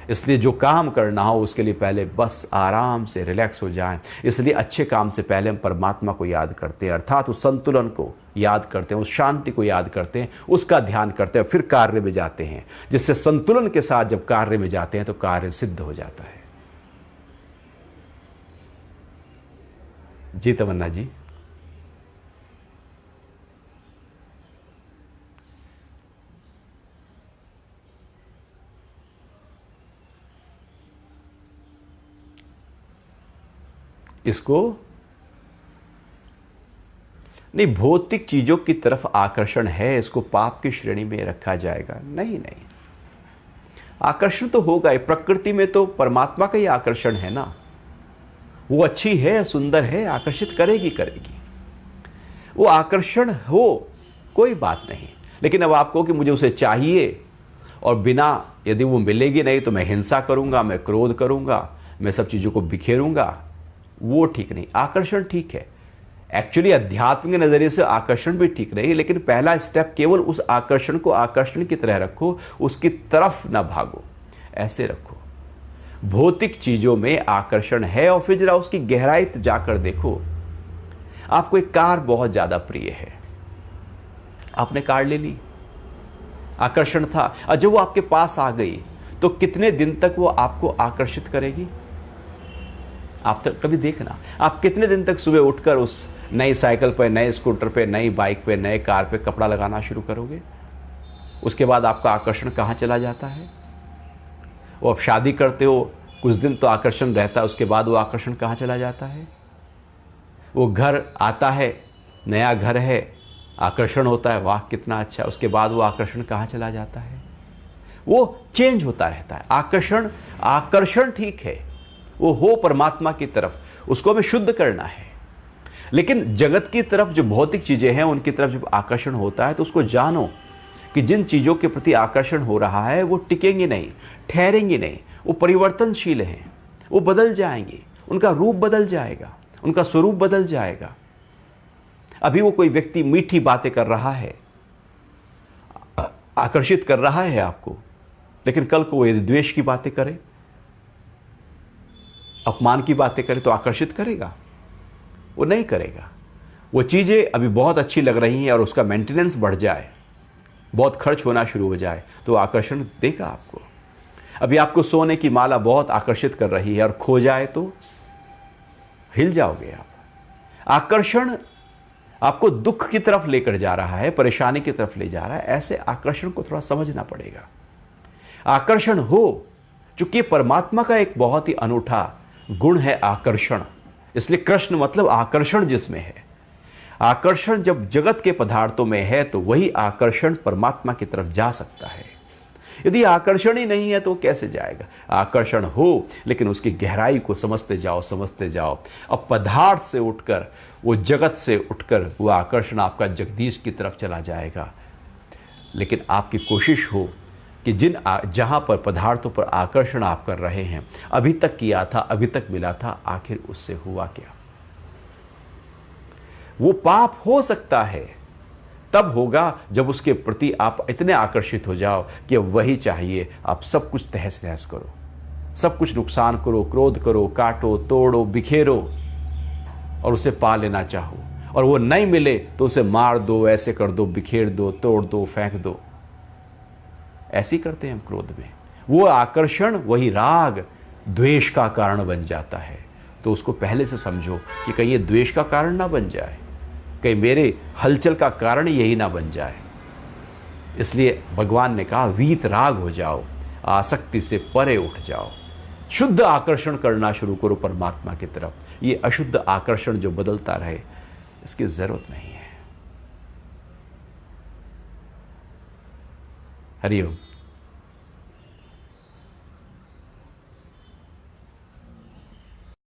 S1: इसलिए जो काम करना हो उसके लिए पहले बस आराम से रिलैक्स हो जाएं। इसलिए अच्छे काम से पहले हम परमात्मा को याद करते हैं, अर्थात उस संतुलन को याद करते हैं, उस शांति को याद करते हैं, उसका ध्यान करते हैं, फिर कार्य में जाते हैं। जिससे संतुलन के साथ जब कार्य में जाते हैं तो कार्य सिद्ध हो जाता है। जी तमन्ना जी। इसको नहीं, भौतिक चीजों की तरफ आकर्षण है, इसको पाप की श्रेणी में रखा जाएगा? नहीं नहीं, आकर्षण तो होगा ही, प्रकृति में तो परमात्मा का ही आकर्षण है ना। वो अच्छी है, सुंदर है, आकर्षित करेगी करेगी। वो आकर्षण हो, कोई बात नहीं। लेकिन अब आप कहो कि मुझे उसे चाहिए और बिना, यदि वो मिलेगी नहीं तो मैं हिंसा करूंगा, मैं क्रोध करूंगा, मैं सब चीज़ों को बिखेरूंगा, वो ठीक नहीं। आकर्षण ठीक है, एक्चुअली अध्यात्म के नज़रिए से आकर्षण भी ठीक नहीं, लेकिन पहला स्टेप केवल उस आकर्षण को आकर्षण की तरह रखो, उसकी तरफ ना भागो, ऐसे रखो। भौतिक चीज़ों में आकर्षण है और फिर जरा उसकी गहराई जाकर देखो। आपको एक कार बहुत ज़्यादा प्रिय है, आपने कार ले ली, आकर्षण था, और जब वो आपके पास आ गई तो कितने दिन तक वो आपको आकर्षित करेगी? आप तक कभी देखना, आप कितने दिन तक सुबह उठकर उस नई साइकिल पे, नए स्कूटर पे, नई बाइक पे, नए कार पे कपड़ा लगाना शुरू करोगे? उसके बाद आपका आकर्षण कहाँ चला जाता है? वो आप शादी करते हो, कुछ दिन तो आकर्षण रहता है, उसके बाद वो आकर्षण कहाँ चला जाता है? वो घर आता है, नया घर है, आकर्षण होता है, वाह कितना अच्छा, उसके बाद वो आकर्षण कहाँ चला जाता है? वो चेंज होता रहता है। आकर्षण, आकर्षण ठीक है, वो हो परमात्मा की तरफ, उसको हमें शुद्ध करना है। लेकिन जगत की तरफ जो भौतिक चीजें हैं उनकी तरफ जब आकर्षण होता है तो उसको जानो कि जिन चीजों के प्रति आकर्षण हो रहा है वो टिकेंगी नहीं, ठहरेंगी नहीं, वो परिवर्तनशील हैं, वो बदल जाएंगी, उनका रूप बदल जाएगा, उनका स्वरूप बदल जाएगा। अभी वो कोई व्यक्ति मीठी बातें कर रहा है, आकर्षित कर रहा है आपको, लेकिन कल को वो यदि द्वेष की बातें करे, अपमान की बातें करे तो आकर्षित करेगा? वो नहीं करेगा। वो चीज़ें अभी बहुत अच्छी लग रही हैं और उसका मेंटेनेंस बढ़ जाए, बहुत खर्च होना शुरू हो जाए तो आकर्षण देगा आपको। अभी आपको सोने की माला बहुत आकर्षित कर रही है और खो जाए तो हिल जाओगे आप। आकर्षण आपको दुख की तरफ लेकर जा रहा है, परेशानी की तरफ ले जा रहा है, ऐसे आकर्षण को थोड़ा समझना पड़ेगा। आकर्षण हो, चूंकि परमात्मा का एक बहुत ही अनूठा गुण है आकर्षण, इसलिए कृष्ण मतलब आकर्षण जिसमें है। आकर्षण जब जगत के पदार्थों में है तो वही आकर्षण परमात्मा की तरफ जा सकता है। यदि आकर्षण ही नहीं है तो कैसे जाएगा? आकर्षण हो, लेकिन उसकी गहराई को समझते जाओ, समझते जाओ। अब पदार्थ से उठकर, वो जगत से उठकर वो आकर्षण आपका जगदीश की तरफ चला जाएगा। लेकिन आपकी कोशिश हो कि जहाँ पर पदार्थों पर आकर्षण आप कर रहे हैं, अभी तक किया था, अभी तक मिला था, आखिर उससे हुआ क्या? वो पाप हो सकता है, तब होगा जब उसके प्रति आप इतने आकर्षित हो जाओ कि अब वही चाहिए, आप सब कुछ तहस नहस करो, सब कुछ नुकसान करो, क्रोध करो, काटो, तोड़ो, बिखेरो और उसे पा लेना चाहो, और वो नहीं मिले तो उसे मार दो, ऐसे कर दो, बिखेर दो, तोड़ दो, फेंक दो। ऐसे ही करते हैं हम क्रोध में। वो आकर्षण, वही राग द्वेष का कारण बन जाता है। तो उसको पहले से समझो कि कहीं ये द्वेष का कारण ना बन जाए, कहीं मेरे हलचल का कारण यही ना बन जाए। इसलिए भगवान ने कहा वीत राग हो जाओ, आसक्ति से परे उठ जाओ, शुद्ध आकर्षण करना शुरू करो परमात्मा की तरफ। ये अशुद्ध आकर्षण जो बदलता रहे, इसकी जरूरत नहीं है। हरि ओम।